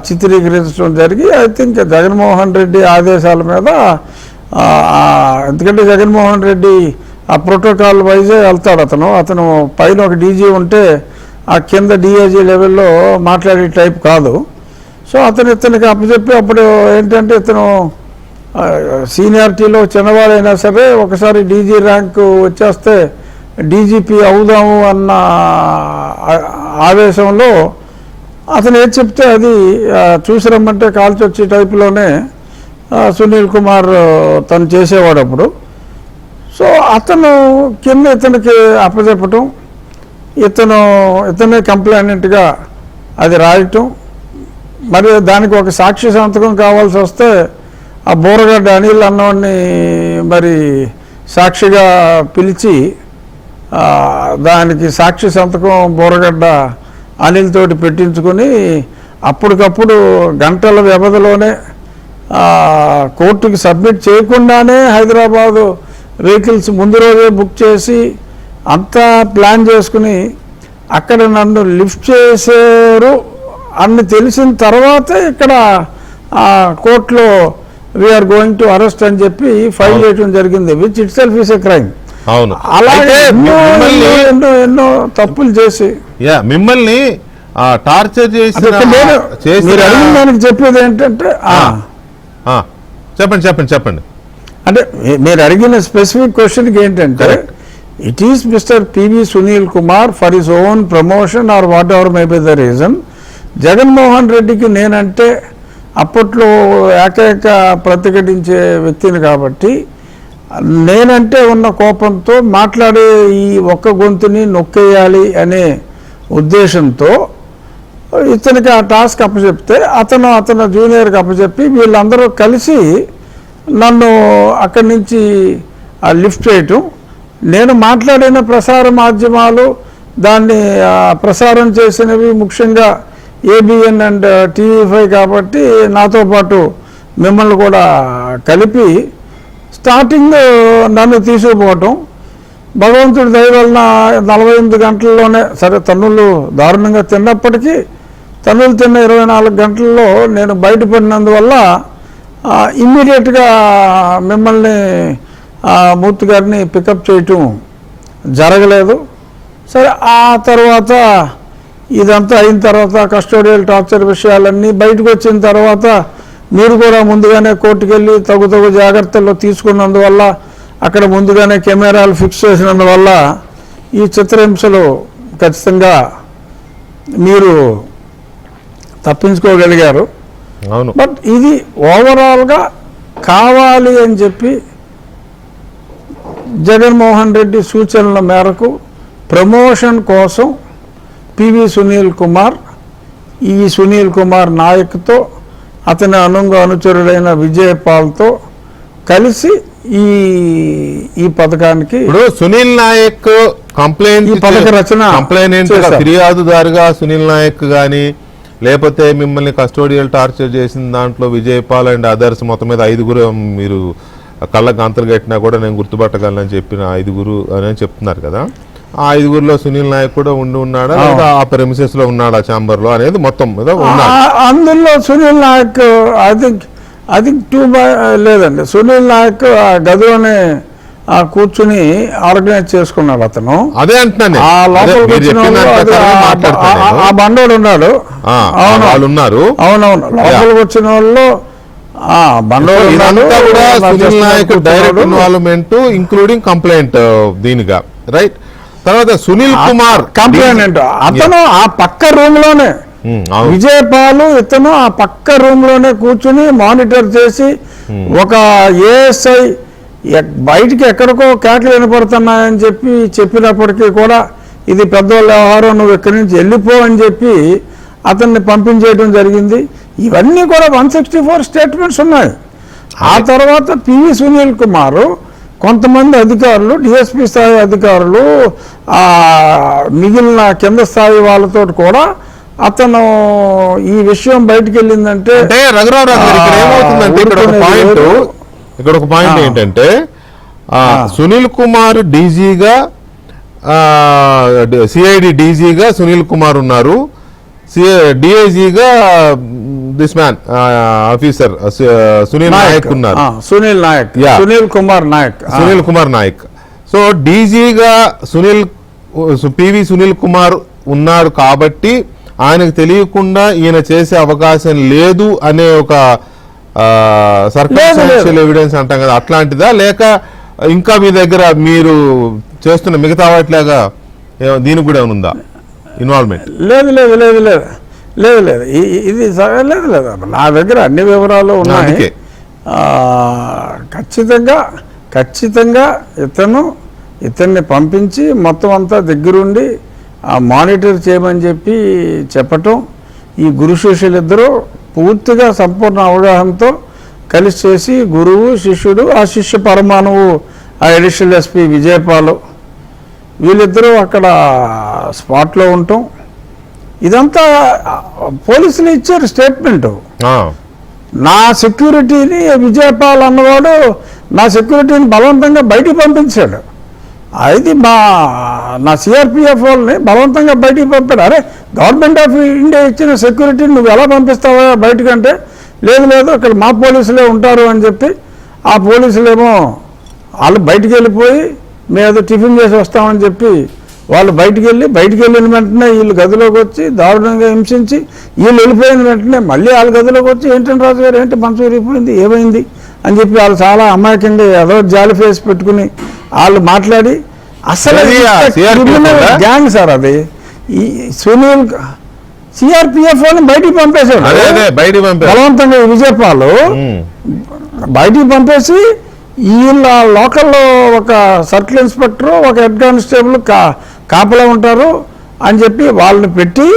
చిత్రీకరించడం జరిగి ఐ థింక్ జగన్మోహన్ రెడ్డి ఆదేశాల మీద, ఎందుకంటే జగన్మోహన్ రెడ్డి ఆ ప్రోటోకాల్ వైజే వెళ్తాడు. అతను పైన ఒక డీజీ ఉంటే ఆ కింద డిఐజీ లెవెల్లో మాట్లాడే టైప్ కాదు. సో ఇతనికి అప్పచెప్పి అప్పుడు ఏంటంటే ఇతను సీనియారిటీలో చిన్నవాడైనా సరే ఒకసారి డీజీ ర్యాంకు వచ్చేస్తే డీజీపీ అవుదాము అన్న ఆవేశంలో అతను ఏది చెప్తే అది చూసి రమ్మంటే కాల్చొచ్చే టైపులోనే సునీల్ కుమార్ తను చేసేవాడు అప్పుడు. సో అతను కింద ఇతనికి అప్పచెప్పటం, ఇతనే కంప్లైనెంట్గా అది రాయటం, మరి దానికి ఒక సాక్షి సంతకం కావాల్సి వస్తే ఆ బోరగడ్డ అనిల్ అన్నవాడిని మరి సాక్షిగా పిలిచి దానికి సాక్షి సంతకం బోరగడ్డ అనిల్ తోటి పెట్టించుకొని అప్పటికప్పుడు గంటల వ్యవధిలోనే కోర్టుకి సబ్మిట్ చేయకుండానే హైదరాబాదు వెహికల్స్ ముందు రోజే బుక్ చేసి అంతా ప్లాన్ చేసుకుని అక్కడ నన్ను లిఫ్ట్ చేశారు అని తెలిసిన తర్వాత ఇక్కడ కోర్టులో వీఆర్ గోయింగ్ టు అరెస్ట్ అని చెప్పి ఫైల్ చేయడం జరిగింది, which it self is a crime. అలాగే ఎన్నో తప్పులు చేసి మిమ్మల్ని టార్చర్ చేసి మీరు అడిగిన దానికి చెప్పేది ఏంటంటే చెప్పండి అంటే మీరు అడిగిన స్పెసిఫిక్ క్వశ్చన్కి ఏంటంటే it is mister PV Sunil Kumar for his own promotion are what ever may be the reason. Jaganmohan రెడ్డికి నేనంటే అప్పట్లో ఏకైక ప్రతిఘటించే వ్యక్తిని కాబట్టి నేనంటే ఉన్న కోపంతో మాట్లాడే ఈ ఒక్క గొంతుని నొక్కేయాలి అనే ఉద్దేశంతో ఇతనికి ఆ టాస్క్ అప్పచెప్తే అతను జూనియర్కి అప్పచెప్పి వీళ్ళందరూ కలిసి నన్ను అక్కడి నుంచి లిఫ్ట్ చేయటం, నేను మాట్లాడిన ప్రసార మాధ్యమాలు దాన్ని ప్రసారం చేసినవి ముఖ్యంగా ఏబిఎన్ అండ్ టీవీ5 కాబట్టి నాతో పాటు మిమ్మల్ని కూడా కలిపి స్టార్టింగ్ నన్ను తీసుకుపోవటం, భగవంతుడి దయ వలన 48 గంటల్లోనే సరే తన్నులు దారుణంగా తిన్నప్పటికీ తన్నులు తిన్న 24 గంటల్లో నేను బయటపడినందువల్ల ఇమ్మీడియట్గా మిమ్మల్ని మూర్తి గారిని పికప్ చేయటం జరగలేదు. సరే ఆ తర్వాత ఇదంతా అయిన తర్వాత కస్టోడియల్ టార్చర్ విషయాలన్నీ బయటకు వచ్చిన తర్వాత మీరు కూడా ముందుగానే కోర్టుకు వెళ్ళి తగు జాగ్రత్తలు తీసుకున్నందువల్ల అక్కడ ముందుగానే కెమెరాలు ఫిక్స్ చేసినందువల్ల ఈ చిత్రహింసలు ఖచ్చితంగా మీరు తప్పించుకోగలిగారు. అవును. బట్ ఇది ఓవరాల్గా కావాలి అని చెప్పి జగన్మోహన్ రెడ్డి సూచనల మేరకు ప్రమోషన్ కోసం పివి సునీల్ కుమార్, ఈ సునీల్ కుమార్ నాయక్తో అతని అనుచరుడైన విజయపాల్తో కలిసి ఈ పథకానికి ఇప్పుడు సునీల్ నాయక్ కంప్లైంట్ పథక రచన ఫిర్యాదుదారుగా సునీల్ నాయక్ గాని లేకపోతే మిమ్మల్ని కస్టోడియల్ టార్చర్ చేసిన దాంట్లో విజయపాల్ అండ్ అదర్స్ మొత్తం మీద 5గురు మీరు కళ్ళకు గంతలు కట్టినా కూడా నేను గుర్తుపట్టగలనని చెప్పిన 5గురు అని చెప్తున్నారు కదా, ఆ 5గురిలో సునీల్ నాయక్ కూడా ఉన్నాడా లేదా ఆ ప్రెమిసెస్ లో ఉన్నాడా ఛాంబర్ లో అనేది మొత్తం మీద అందులో సునీల్ నాయక్ ఐ థింక్ లేదండి, సునీల్ నాయక్ ఆ గదిలోనే కూర్చుని ఆర్గనైజ్ చేసుకున్నాడు అతను. అదే అంటున్నాను, ఆ లోపలికి వచ్చిన ఆ బండోడు ఉన్నాడు. ఉన్నారు అవునవును, లోపలికి వచ్చిన వాళ్ళు డైరెక్ట్ ఇన్వాల్వ్మెంట్ ఇంక్లూడింగ్ కంప్లైంట్ దీనిగా రైట్. తర్వాత సునీల్ కుమార్ కంప్లైంట్ అతను ఆ పక్క రూమ్ లోనే విజయపాలు ఇతను ఆ పక్క రూమ్ లోనే కూర్చుని మానిటర్ చేసి ఒక ఏఎస్ఐ బయటికి ఎక్కడికో కేకలు వినపడుతున్నాయని చెప్పినప్పటికీ కూడా ఇది పెద్దవాళ్ళ వ్యవహారం, నువ్వు ఇక్కడి నుంచి వెళ్ళిపో అని చెప్పి అతన్ని పంపించేయడం జరిగింది. ఇవన్నీ కూడా 164 స్టేట్మెంట్స్ ఉన్నాయి. ఆ తర్వాత పివి సునీల్ కుమార్ కొంతమంది అధికారులు, డిఎస్పీ స్థాయి అధికారులు, మిగిలిన కింద స్థాయి వాళ్ళతో కూడా అతను ఈ విషయం బయటికి వెళ్ళిందంటే ఇక్కడ ఒక పాయింట్ ఏంటంటే సునీల్ కుమార్ డీజీగా సిఐడి డీజీగా సునీల్ కుమార్ ఉన్నారు, డిఐజీగా this man officer Sunil Naik ఉన్నారు. సునీల్ కుమార్ నాయక్. సో డీజీగా పివి సునీల్ కుమార్ ఉన్నారు కాబట్టి ఆయనకు తెలియకుండా ఈయన చేసే అవకాశం లేదు అనే ఒక సర్కమ్స్టాన్షియల్ ఎవిడెన్స్ అంటాం కదా, అట్లాంటిదా లేక ఇంకా మీ దగ్గర మీరు చేస్తున్న మిగతా వాటిలాగా దీనికి కూడా ఉందా ఇన్వాల్వ్మెంట్? లేదు ఇది లేదు, నా దగ్గర అన్ని వివరాలు ఉన్నాయి. ఖచ్చితంగా ఇతన్ని పంపించి మొత్తం అంతా దగ్గరుండి మానిటర్ చేయమని చెప్పటం, ఈ గురు శిష్యులిద్దరూ పూర్తిగా సంపూర్ణ అవగాహనతో కలిసి చేసి గురువు శిష్యుడు, ఆ శిష్య పరమాణువు ఆ అడిషనల్ ఎస్పీ విజయపాలు, వీళ్ళిద్దరూ అక్కడ స్పాట్లో ఉంటాం. ఇదంతా పోలీసులు ఇచ్చారు స్టేట్మెంటు. నా సెక్యూరిటీని విజయపాల్ అన్నవాడు నా సెక్యూరిటీని బలవంతంగా బయటికి పంపించాడు. అది నా సిఆర్పిఎఫ్ వాళ్ళని బలవంతంగా బయటికి పంపాడు. అరే, గవర్నమెంట్ ఆఫ్ ఇండియా ఇచ్చిన సెక్యూరిటీని నువ్వు ఎలా పంపిస్తావా బయటకంటే, లేదు అక్కడ మా పోలీసులే ఉంటారు అని చెప్పి ఆ పోలీసులేమో వాళ్ళు బయటికి వెళ్ళిపోయి మేము టిఫిన్ చేసి వస్తామని చెప్పి వాళ్ళు బయటికి వెళ్ళిన వెంటనే వీళ్ళు గదిలోకి వచ్చి దారుణంగా హింసించి, వీళ్ళు వెళ్ళిపోయిన వెంటనే మళ్ళీ వాళ్ళ గదిలోకి వచ్చి ఏంటంటే రాజు గారు ఏంటి మనసు విరిగిపోయింది ఏమైంది అని చెప్పి వాళ్ళు చాలా అమాయకంగా ఏదో జాలి ఫేస్ పెట్టుకుని వాళ్ళు మాట్లాడి అసలు గ్యాంగ్ సార్ అది. ఈ సునీల్ సిఆర్పిఎఫ్ వాళ్ళని బయటికి పంపేశాడు బలవంతంగా. విజయపాలు బయటికి పంపేసి వీళ్ళ లోకల్లో ఒక సర్కిల్ ఇన్స్పెక్టర్, ఒక హెడ్ కానిస్టేబుల్ కాపలా ఉంటారు అని చెప్పి వాళ్ళని పెట్టి,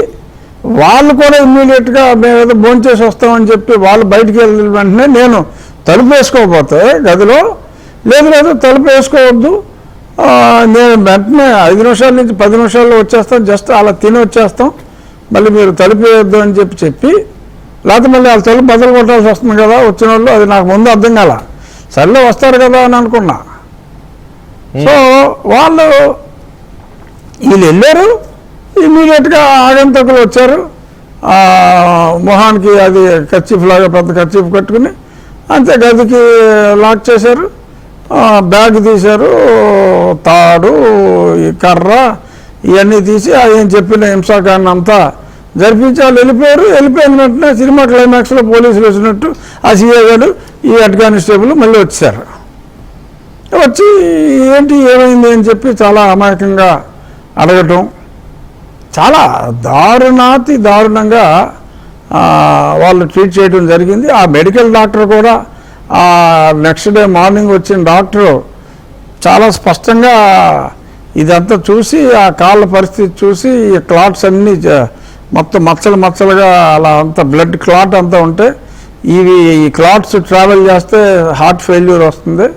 వాళ్ళు కూడా ఇమ్మీడియట్గా మేము ఏదో భోంచేసి వస్తామని చెప్పి వాళ్ళు బయటికి వెళ్ళిన వెంటనే నేను తలుపు వేసుకోకపోతే గదిలో లేదు తలుపు వేసుకోవద్దు, నేను వెంటనే 5 నిమిషాల నుంచి 10 నిమిషాల్లో వచ్చేస్తాం, జస్ట్ అలా తిని వచ్చేస్తాం, మళ్ళీ మీరు తలుపు వేయొద్దు అని చెప్పి లేకపోతే మళ్ళీ వాళ్ళ తలుపు బదులు కొట్టాల్సి వస్తుంది కదా వచ్చిన వాళ్ళు. అది నాకు ముందు అర్థం కాల, సర్లే వస్తారు కదా అని అనుకున్నా. సో వీళ్ళు వెళ్ళారు, ఇమ్మీడియట్గా ఆగంతకులు వచ్చారు, మొహానికి అది కర్చీఫ్ లాగా పెద్ద కర్చీఫ్ కట్టుకుని అంతే గదికి లాక్ చేశారు, బ్యాగ్ తీశారు, తాడు, ఈ కర్ర ఇవన్నీ తీసి ఆయన చెప్పిన హింసాకాండం అంతా జరిపించి వాళ్ళు వెళ్ళిపోయారు. వెళ్ళిపోయిన వెంటనే సినిమా క్లైమాక్స్లో పోలీసులు వచ్చినట్టు ఆ సీఏ గారు, ఈ హెడ్ కానిస్టేబుల్ మళ్ళీ వచ్చారు. వచ్చి ఏంటి ఏమైంది అని చెప్పి చాలా అమాయకంగా అడగటం, చాలా దారుణంగా వాళ్ళు ట్రీట్ చేయడం జరిగింది. ఆ మెడికల్ డాక్టర్ కూడా నెక్స్ట్ డే మార్నింగ్ వచ్చిన డాక్టరు చాలా స్పష్టంగా ఇదంతా చూసి ఆ కాళ్ళ పరిస్థితి చూసి ఈ క్లాట్స్ అన్నీ మొత్తం మచ్చలుగా అలా అంత బ్లడ్ క్లాట్ అంతా ఉంటే ఈ క్లాట్స్ ట్రావెల్ చేస్తే హార్ట్ ఫెయిల్యూర్ వస్తుంది,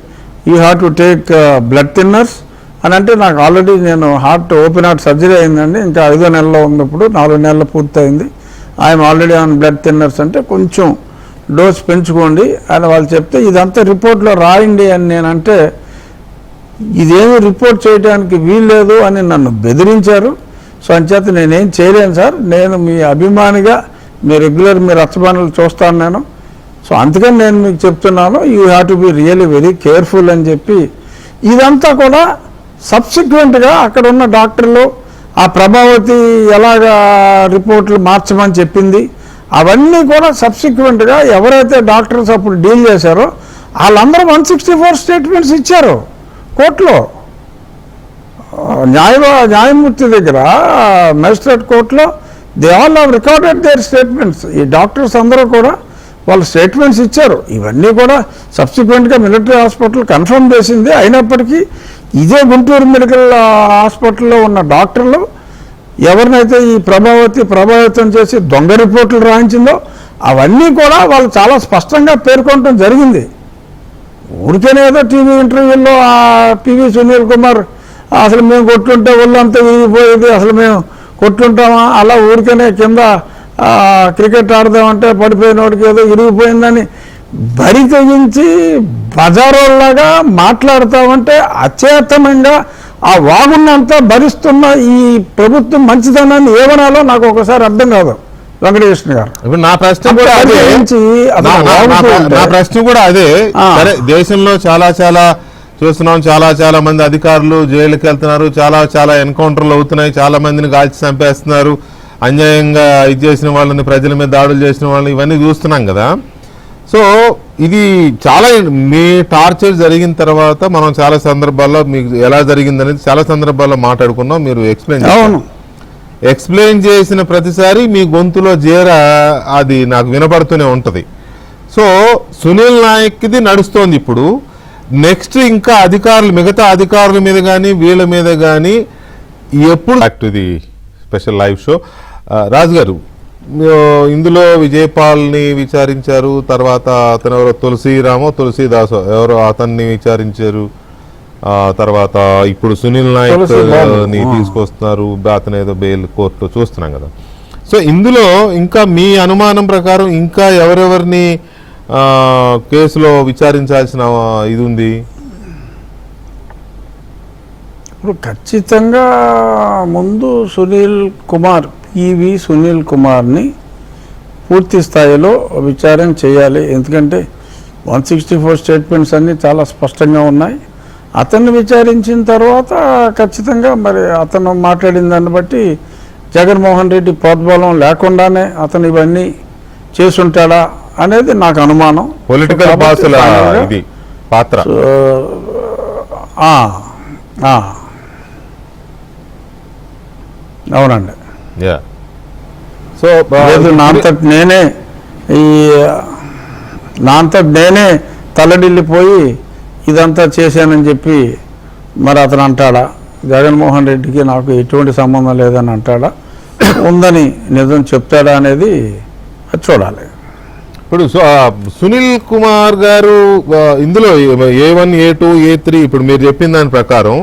you have to take blood thinners అని అంటే, నాకు ఆల్రెడీ నేను ఓపెన్ హార్ట్ సర్జరీ అయిందండి, ఇంకా 5వ నెలలో ఉన్నప్పుడు 4 నెలలు పూర్తయింది, I'm already on blood thinners అంటే కొంచెం డోస్ పెంచుకోండి అని వాళ్ళు చెప్తే ఇదంతా రిపోర్ట్లో రాయండి అని నేనంటే ఇదేమీ రిపోర్ట్ చేయడానికి వీల్లేదు అని నన్ను బెదిరించారు. సో అంచేత నేనేం చేయలేను సార్, నేను మీ అభిమానిగా మీ రచ్చబండలు చూస్తాను నేను. సో అందుకని నేను మీకు చెప్తున్నాను, you have to be really very careful అని చెప్పి. ఇదంతా కూడా సబ్సిక్వెంట్గా అక్కడ ఉన్న డాక్టర్లు ఆ ప్రభావతి ఎలాగా రిపోర్ట్లు మార్చమని చెప్పింది అవన్నీ కూడా సబ్సిక్వెంట్గా ఎవరైతే డాక్టర్స్ అప్పుడు డీల్ చేశారో వాళ్ళందరూ 164 స్టేట్మెంట్స్ ఇచ్చారు కోర్టులో. న్యాయమూర్తి దగ్గర మెజిస్ట్రేట్ కోర్టులో they all have recorded their statements. ఈ డాక్టర్స్ అందరూ కూడా వాళ్ళు స్టేట్మెంట్స్ ఇచ్చారు. ఇవన్నీ కూడా సబ్సిక్వెంట్గా మిలిటరీ హాస్పిటల్ కన్ఫర్మ్ చేసింది. అయినప్పటికీ ఇదే గుంటూరు మెడికల్ హాస్పిటల్లో ఉన్న డాక్టర్లు ఎవరినైతే ఈ ప్రభావితం చేసి దొంగ రిపోర్టులు రాయించిందో అవన్నీ కూడా వాళ్ళు చాలా స్పష్టంగా పేర్కొనడం జరిగింది. ఊరికేనే ఏదో టీవీ ఇంటర్వ్యూల్లో ఆ పివి సునీల్ కుమార్ అసలు మేము కొట్టుంటే ఒళ్ళంతా విరిగిపోయేది, అసలు మేము కొట్టుంటామా, అలా ఊరికేనే కింద క్రికెట్ ఆడదామంటే పడిపోయినోడికి ఏదో విరిగిపోయిందని బరి తెగించి బజారోల్లాగా మాట్లాడతామంటే అచేతనంగా ఆ వాగున్నంతా భరిస్తున్న ఈ ప్రభుత్వం మంచిదనాన్ని ఏమనాలో నాకు ఒకసారి అర్థం కాదు వెంకటకృష్ణ గారు. ఇప్పుడు నా ప్రశ్న కూడా అదే. సరే, దేశంలో చాలా చూస్తున్నాం, చాలా మంది అధికారులు జైలుకి వెళ్తున్నారు, చాలా ఎన్కౌంటర్లు అవుతున్నాయి, చాలా మందిని కాల్చి చంపేస్తున్నారు, అన్యాయంగా ఇది చేసిన వాళ్ళని, ప్రజల మీద దాడులు చేసిన వాళ్ళని, ఇవన్నీ చూస్తున్నాం కదా. సో ఇది చాలా మీ టార్చర్ జరిగిన తర్వాత మనం చాలా సందర్భాల్లో మీకు ఎలా జరిగిందనేది చాలా సందర్భాల్లో మాట్లాడుకున్నాం. మీరు ఎక్స్ప్లెయిన్ చేసిన ప్రతిసారి మీ గొంతులో అది నాకు వినపడుతూనే ఉంటుంది. సో సునీల్ నాయక్ది నడుస్తోంది. ఇప్పుడు నెక్స్ట్ ఇంకా మిగతా అధికారుల మీద కానీ వీళ్ళ మీద కానీ ఎప్పుడు back to the special live show. Raju గారు, ఇందులో విజయపాల్ని విచారించారు, తర్వాత అతను ఎవరో తులసీదాసో ఎవరో అతన్ని విచారించారు, తర్వాత ఇప్పుడు సునీల్ నాయక్ ని తీసుకొస్తున్నారు, అతను ఏదో బెయిల్ కోర్టులో చూస్తున్నాం కదా. సో ఇందులో ఇంకా మీ అనుమానం ప్రకారం ఇంకా ఎవరెవరిని కేసులో విచారించాల్సిన ఇది ఉంది? ఇప్పుడు ఖచ్చితంగా ముందు సునీల్ కుమార్ని పూర్తి స్థాయిలో విచారణ చేయాలి. ఎందుకంటే 164 స్టేట్మెంట్స్ అన్నీ చాలా స్పష్టంగా ఉన్నాయి. అతన్ని విచారించిన తర్వాత ఖచ్చితంగా మరి అతను మాట్లాడిన దాన్ని బట్టి జగన్మోహన్ రెడ్డి ప్రోద్బలం లేకుండానే అతను ఇవన్నీ చేసుంటాడా అనేది నాకు అనుమానం. పొలిటికల్ పాత్ర అవునండి. సో నా అంతటి నేనే తలడిల్లిపోయి ఇదంతా చేశానని చెప్పి మరి అతను అంటాడా? జగన్మోహన్ రెడ్డికి నాకు ఎటువంటి సంబంధం లేదని అంటాడా, ఉందని నిజం చెప్తాడా అనేది చూడాలి. ఇప్పుడు సునీల్ కుమార్ గారు ఇందులో A1, A2, A3 ఇప్పుడు మీరు చెప్పిన దాని ప్రకారం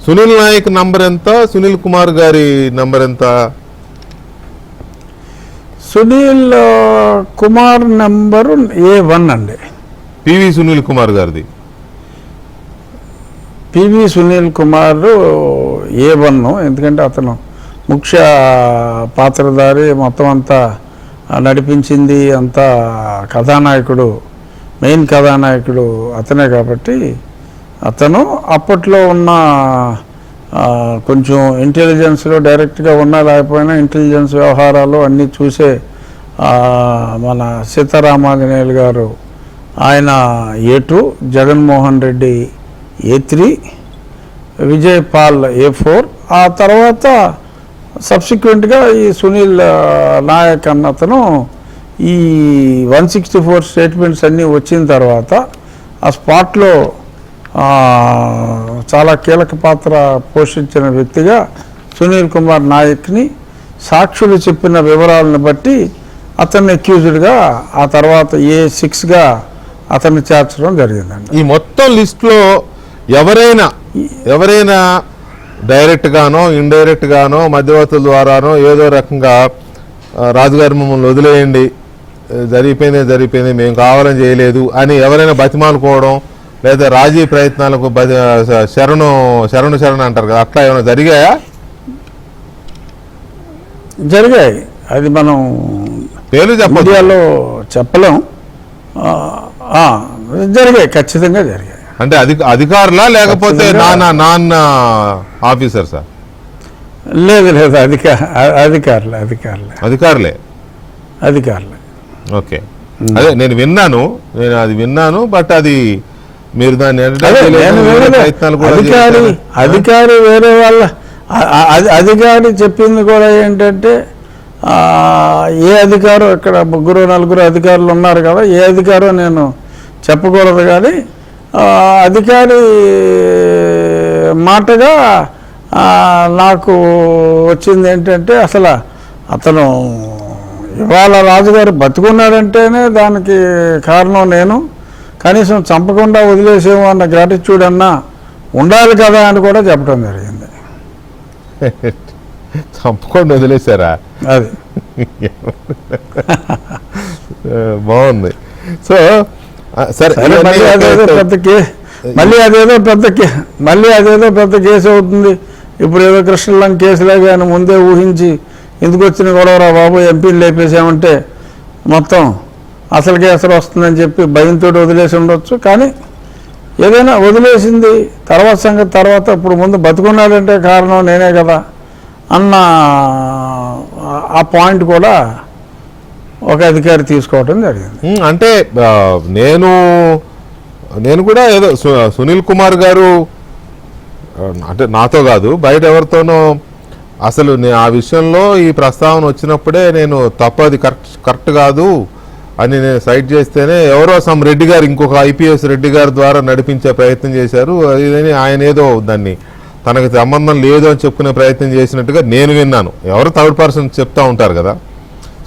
సునీల్ నాయక్ నంబర్ ఎంత, సునీల్ కుమార్ గారి నంబర్ ఎంత? సునీల్ కుమార్ నంబరు A1 అండి. పివి సునీల్ కుమార్ గారిది పివి సునీల్ కుమార్ A1, ఎందుకంటే అతను ముఖ్య పాత్రధారి, మొత్తం అంతా నడిపించింది అంతా కథానాయకుడు, మెయిన్ కథానాయకుడు అతనే కాబట్టి అతను అప్పట్లో ఉన్న కొంచెం ఇంటెలిజెన్స్లో డైరెక్ట్గా ఉన్నా లేకపోయినా ఇంటెలిజెన్స్ వ్యవహారాలు అన్నీ చూసే మన సీతారామాంజనేయులు గారు ఆయన A2, Jaganmohan Reddy A3, Vijaypal A4, ఆ తర్వాత సబ్సిక్వెంట్గా ఈ సునీల్ నాయక్ అన్నతను ఈ 164 స్టేట్మెంట్స్ అన్నీ వచ్చిన తర్వాత ఆ స్పాట్లో చాలా కీలక పాత్ర పోషించిన వ్యక్తిగా సునీల్ కుమార్ నాయక్ని సాక్షులు చెప్పిన వివరాలను బట్టి అతన్ని అక్యూజ్డ్గా ఆ తర్వాత A6గా అతన్ని చేర్చడం జరిగిందండి. ఈ మొత్తం లిస్టులో ఎవరైనా డైరెక్ట్ గానో ఇండైరెక్ట్ గానో మధ్యవర్తుల ద్వారానో ఏదో రకంగా రాజుగారి మమ్మల్ని వదిలేయండి, జరిగిపోయింది మేము కావాలని చేయలేదు అని ఎవరైనా బతిమాలుకోవడం లేదా రాజీ ప్రయత్నాలకు శరణు అంటారు కదా, అట్లా ఏమైనా జరిగాయా? జరిగాయి. అది మనం మీడియాలో చెప్పలేం. జరిగాయి, ఖచ్చితంగా జరిగాయి. అంటే అధికారులా లేకపోతే నాన్న ఆఫీసర్సా? లేదు అధికారులే. ఓకే, అదే నేను విన్నాను. బట్ అది మీరు దాన్ని అధికారి వేరే వాళ్ళ అధికారి చెప్పింది కూడా ఏంటంటే ఏ అధికారం ఇక్కడ 3-4 అధికారులు ఉన్నారు కదా, ఏ అధికారో నేను చెప్పకూడదు, కానీ అధికారి మాటగా నాకు వచ్చింది ఏంటంటే అసలు అతను ఇవాళ రాజుగారు బతుకున్నాడంటేనే దానికి కారణం నేను, కనీసం చంపకుండా వదిలేసేమో అన్న గ్రాటిట్యూడ్ అన్నా ఉండాలి కదా అని కూడా చెప్పడం జరిగింది. చంపకుండా వదిలేశారా? అది బాగుంది. సో సరే, మళ్ళీ అదేదో పెద్ద కేసు అవుతుంది. ఇప్పుడు ఏదో కృష్ణలంక కేసులాగా ఆయన ముందే ఊహించి ఎందుకు వచ్చిన గొడవరా బాబు, ఎంపీలు లేపేసామంటే మొత్తం అసలు కేసులు వస్తుందని చెప్పి భయంతో వదిలేసి ఉండొచ్చు. కానీ ఏదైనా వదిలేసింది తర్వాత సంగతి తర్వాత, ఇప్పుడు ముందు బతుకున్నాడంటే కారణం నేనే కదా అన్న ఆ పాయింట్ కూడా ఒక అధికారి తీసుకోవడం జరిగింది. అంటే నేను కూడా ఏదో సునీల్ కుమార్ గారు అంటే నాతో కాదు బయట ఎవరితోనో అసలు ఆ విషయంలో ఈ ప్రస్తావన వచ్చినప్పుడే నేను తప్పది కరెక్ట్ కాదు అని నేను సైట్ చేస్తేనే ఎవరో రెడ్డి గారు, ఇంకొక IPS రెడ్డి గారి ద్వారా నడిపించే ప్రయత్నం చేశారు. అదని ఆయన ఏదో దాన్ని తనకు సంబంధం లేదు అని చెప్పుకునే ప్రయత్నం చేసినట్టుగా నేను విన్నాను. ఎవరు థర్డ్ పర్సన్ చెప్తా ఉంటారు కదా.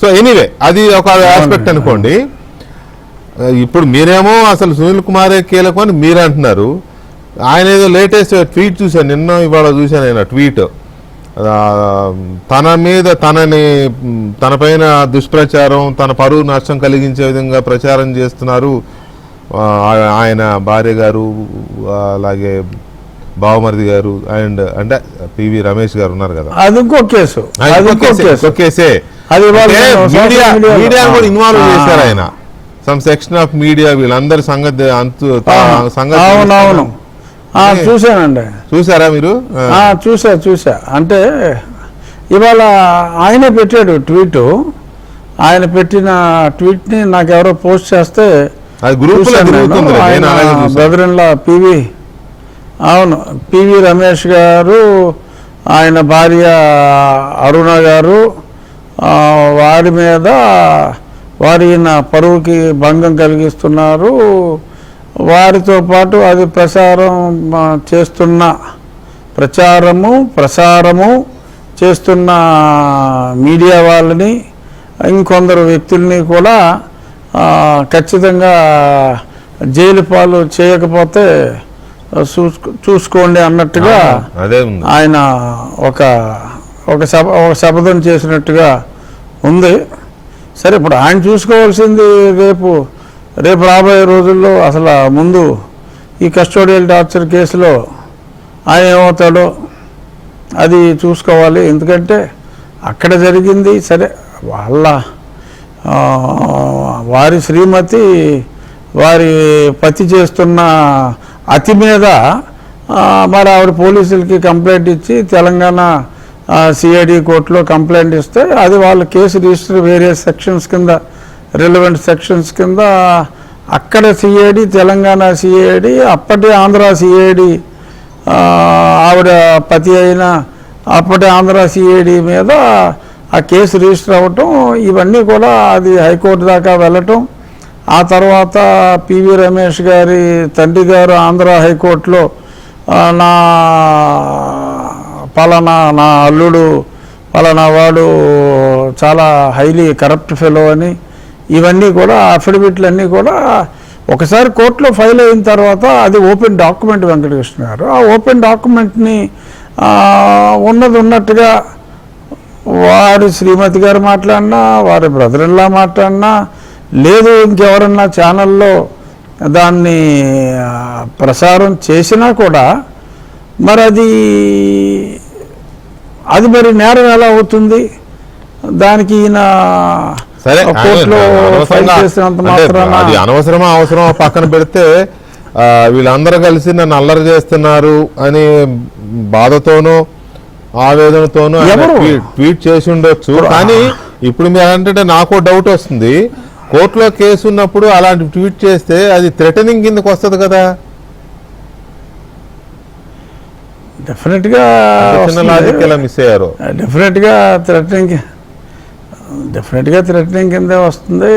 సో ఎనీవే అది ఒక ఆస్పెక్ట్ అనుకోండి. ఇప్పుడు మీరేమో అసలు సునీల్ కుమారే కీలకం అని మీరు అంటున్నారు. ఆయన ఏదో లేటెస్ట్ ట్వీట్ చూశాను, నిన్న ఇవాళ చూశాను. ఆయన ట్వీట్ తన పైన దుష్ప్రచారం, తన పరువు నష్టం కలిగించే విధంగా ప్రచారం చేస్తున్నారు ఆయన భార్య గారు, అలాగే బావమరిది గారు, అండ్ అంటే పివి రమేష్ గారు ఉన్నారు కదా. అది ఇంకో కేసు, కేసే. మీడియా కూడా ఇన్వాల్వ్ చేశారు ఆయన. సమ్ సెక్షన్ ఆఫ్ మీడియా వీళ్ళందరి సంగతి అవునవును చూశానండి. చూసారా మీరు? చూసా. అంటే ఇవాళ ఆయనే పెట్టాడు ట్వీట్. ఆయన పెట్టిన ట్వీట్ని నాకు ఎవరో పోస్ట్ చేస్తే brother in law PV Ramesh గారు, ఆయన భార్య అరుణ గారు, వారి మీద వారిన పరువుకి భంగం కలిగిస్తున్నారు. వారితో పాటు అది ప్రసారము చేస్తున్న మీడియా వాళ్ళని, ఇంకొందరు వ్యక్తుల్ని కూడా ఖచ్చితంగా జైలు పాలు చేయకపోతే చూసుకోండి అన్నట్టుగా ఆయన ఒక శపథం చేసినట్టుగా ఉంది. సరే, ఇప్పుడు ఆయన చూసుకోవాల్సింది రేపు రాబోయే రోజుల్లో అసలు ముందు ఈ కస్టోడియల్ టార్చర్ కేసులో ఆయన ఏమవుతాడో అది చూసుకోవాలి. ఎందుకంటే అక్కడ జరిగింది సరే, వారి శ్రీమతి వారి పతి చేస్తున్న అతి మీద మరి ఆవిడ పోలీసులకి కంప్లైంట్ ఇచ్చి తెలంగాణ సిఐడి కోర్టులో కంప్లైంట్ ఇస్తే అది వాళ్ళ కేసు రిజిస్టర్ వేరియస్ సెక్షన్స్ కింద, రిలవెంట్ సెక్షన్స్ కింద అక్కడ సిఐడి, తెలంగాణ సిఐడి, అప్పటి ఆంధ్ర సిఐడి, ఆవిడ పతి అయిన అప్పటి ఆంధ్ర సిఐడి మీద ఆ కేసు రిజిస్టర్ అవ్వటం, ఇవన్నీ కూడా అది హైకోర్టు దాకా వెళ్ళటం. ఆ తర్వాత పివి రమేష్ గారి తండ్రి గారు ఆంధ్ర హైకోర్టులో నా అల్లుడు పలానా వాడు చాలా హైలీ కరప్ట్ ఫెలో అని, ఇవన్నీ కూడా అఫిడవిట్లన్నీ కూడా ఒకసారి కోర్టులో ఫైల్ అయిన తర్వాత అది ఓపెన్ డాక్యుమెంట్ వెంకటకృష్ణ గారు. ఆ ఓపెన్ డాక్యుమెంట్ని ఉన్నట్టుగా వారి శ్రీమతి గారు మాట్లాడినా, వారి బ్రదర్ ఇన్ లా మాట్లాడినా, లేదు ఇంకెవరన్నా ఛానల్లో దాన్ని ప్రసారం చేసినా కూడా మరి అది మరి నేరం ఎలా అవుతుంది? దానికి ఈయన కోర్టులో ఫైల్ చేసినంత మాత్రాన అది అవసరమా పక్కన పెడితే వీళ్ళందరూ కలిసి నన్ను అల్లరి చేస్తున్నారు అని బాధతోనూ ఆవేదనతోనూ ట్వీట్ చేసి ఉండొచ్చు. కానీ ఇప్పుడు మీరు అంటే నాకు డౌట్ వస్తుంది, కోర్టులో కేసు ఉన్నప్పుడు అలాంటి ట్వీట్ చేస్తే అది థ్రెటనింగ్ కిందకు వస్తుంది కదా. డెఫినెట్గా మిస్ అయ్యారు. డెఫినెట్గా థ్రెటనింగ్ కిందే వస్తుంది.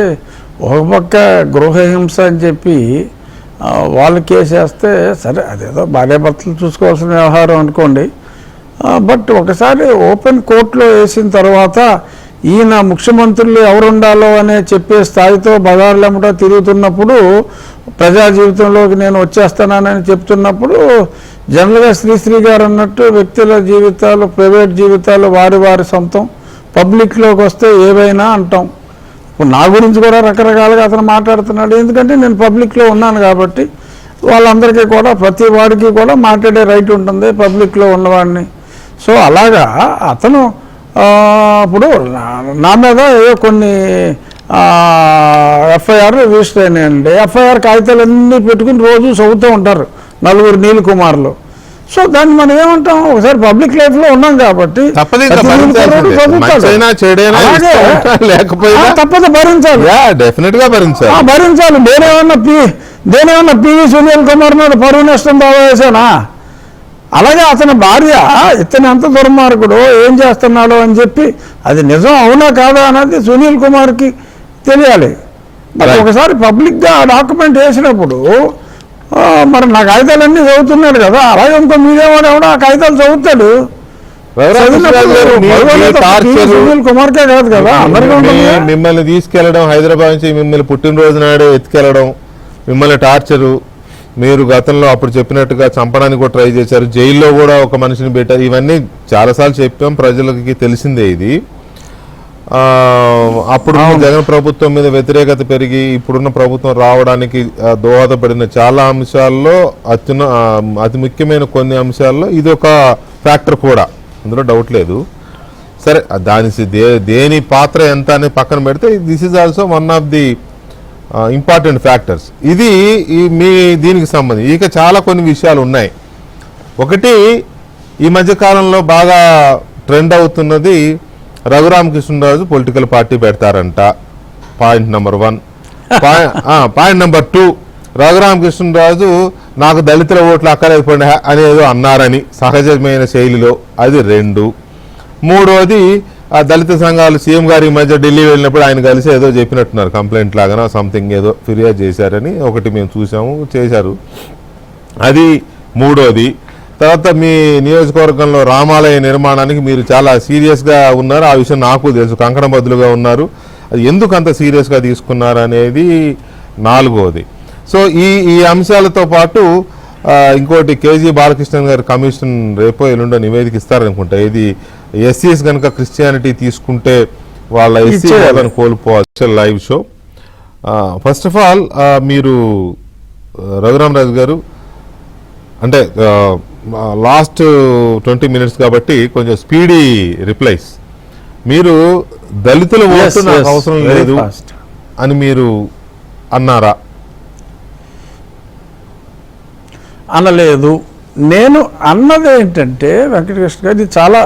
ఒక పక్క గృహహింస అని చెప్పి వాళ్ళు కేసు వేస్తే సరే, అదేదో భార్యాభర్తలు చూసుకోవాల్సిన వ్యవహారం అనుకోండి. బట్ ఒకసారి ఓపెన్ కోర్టులో వేసిన తర్వాత ఈయన ముఖ్యమంత్రులు ఎవరు ఉండాలో అనే చెప్పే స్థాయితో బజార్లెమ్మట తిరుగుతున్నప్పుడు, ప్రజా జీవితంలోకి నేను వచ్చేస్తానని చెప్తున్నప్పుడు, జనరల్గా శ్రీశ్రీ గారు అన్నట్టు వ్యక్తుల జీవితాలు, ప్రైవేట్ జీవితాలు వారి సొంతం, పబ్లిక్లోకి వస్తే ఏవైనా అంటాం. ఇప్పుడు నా గురించి కూడా రకరకాలుగా అతను మాట్లాడుతున్నాడు. ఎందుకంటే నేను పబ్లిక్లో ఉన్నాను కాబట్టి వాళ్ళందరికీ కూడా, ప్రతి వాడికి కూడా మాట్లాడే రైట్ ఉంటుంది పబ్లిక్లో ఉన్నవాడిని. సో అలాగా అతను ఇప్పుడు నా మీద ఏదో కొన్ని ఎఫ్ఐఆర్ రిజిస్టర్ అయినాయండి. ఎఫ్ఐఆర్ కాగితాలన్నీ పెట్టుకుని రోజు చదువుతూ ఉంటారు నలుగురు నీల్ కుమార్లు. సో దాన్ని మనం ఏమంటాం, ఒకసారి పబ్లిక్ లైఫ్ లో ఉన్నాం కాబట్టి తప్పదు, భరించాలి. దేనేమన్నా పివి సునీల్ కుమార్ మీద పరువు నష్టం దావా వేసానా? అలాగే అతని భార్య ఇతను ఎంత దుర్మార్గుడో, ఏం చేస్తున్నాడో అని చెప్పి అది నిజం అవునా కాదా అన్నది సునీల్ కుమార్కి తెలియాలి. ఒకసారి పబ్లిక్గా ఆ డాక్యుమెంట్ వేసినప్పుడు మరి నా కాగితాలన్నీ చదువుతున్నాడు కదా, అలాగే ఇంకో మీడియా వాడు ఎవడో ఆ కాగితాలు చదువుతాడు. రఘురామకృష్ణరాజు గారు, మీ టార్చర్, సునీల్ కుమార్కే కాదు కదా, అందరికీ ఉంటుంది కదా. మిమ్మల్ని తీసుకెళ్లడం, హైదరాబాద్ నుంచి మిమ్మల్ని పుట్టినరోజు నాడు ఎత్తుకెళ్లడం, మిమ్మల్ని టార్చరు, మీరు గతంలో అప్పుడు చెప్పినట్టుగా చంపడానికి కూడా ట్రై చేశారు, జైల్లో కూడా ఒక మనిషిని పెట్టారు, ఇవన్నీ చాలాసార్లు చెప్పాం, ప్రజలకి తెలిసిందే ఇది. అప్పుడు జగన్ ప్రభుత్వం మీద వ్యతిరేకత పెరిగి ఇప్పుడున్న ప్రభుత్వం రావడానికి దోహదపడిన చాలా అంశాల్లో అతి ముఖ్యమైన కొన్ని అంశాల్లో ఇది ఒక ఫ్యాక్టర్ కూడా, అందులో డౌట్ లేదు. సరే, దేని పాత్ర ఎంత అనేది పక్కన పెడితే this is also one of the important factors. ఇది మీ దీనికి సంబంధించి ఇక చాలా కొన్ని విషయాలు ఉన్నాయి. ఒకటి, ఈ మధ్యకాలంలో బాగా ట్రెండ్ అవుతున్నది రఘురామకృష్ణరాజు పొలిటికల్ పార్టీ పెడతారంట, point number 1. Point number 2, Raghuramakrishnaraju నాకు దళితుల ఓట్లు అక్కర్లేకపోయినా అనేదో అన్నారని సహజమైన శైలిలో, అది 2. మూడోది, ఆ దళిత సంఘాలు సీఎం గారి మధ్య ఢిల్లీ వెళ్ళినప్పుడు ఆయన కలిసి ఏదో చెప్పినట్టున్నారు, కంప్లైంట్ లాగా సంథింగ్ ఏదో ఫిర్యాదు చేశారని ఒకటి మేము చూసాము, చేశారు, అది 3వది. తర్వాత మీ నియోజకవర్గంలో రామాలయ నిర్మాణానికి మీరు చాలా సీరియస్గా ఉన్నారు, ఆ విషయం నాకు తెలుసు, కంకణబద్దులుగా ఉన్నారు, అది ఎందుకు అంత సీరియస్గా తీసుకున్నారు అనేది 4వది. సో ఈ అంశాలతో పాటు ఇంకోటి, కేజీ బాలకృష్ణన్ గారి కమిషన్ రేపో ఎల్లుండో నివేదిక ఇస్తారనుకుంటా, ఇది ఎస్సీస్ కనుక క్రిస్టియానిటీ తీసుకుంటే వాళ్ళ ఎస్సీ వాళ్ళని కోల్పోవచ్చు. Live show. First of all మీరు రఘురామరాజు గారు, అంటే లాస్ట్ 20 minutes కాబట్టి కొంచెం స్పీడీ రిప్లైస్. మీరు దళితుల ఓటు నాకు అవసరం లేదు అని మీరు అన్నారా? అనలేదు. నేను అన్నది ఏంటంటే వెంకటకృష్ణ గారు, ఇది చాలా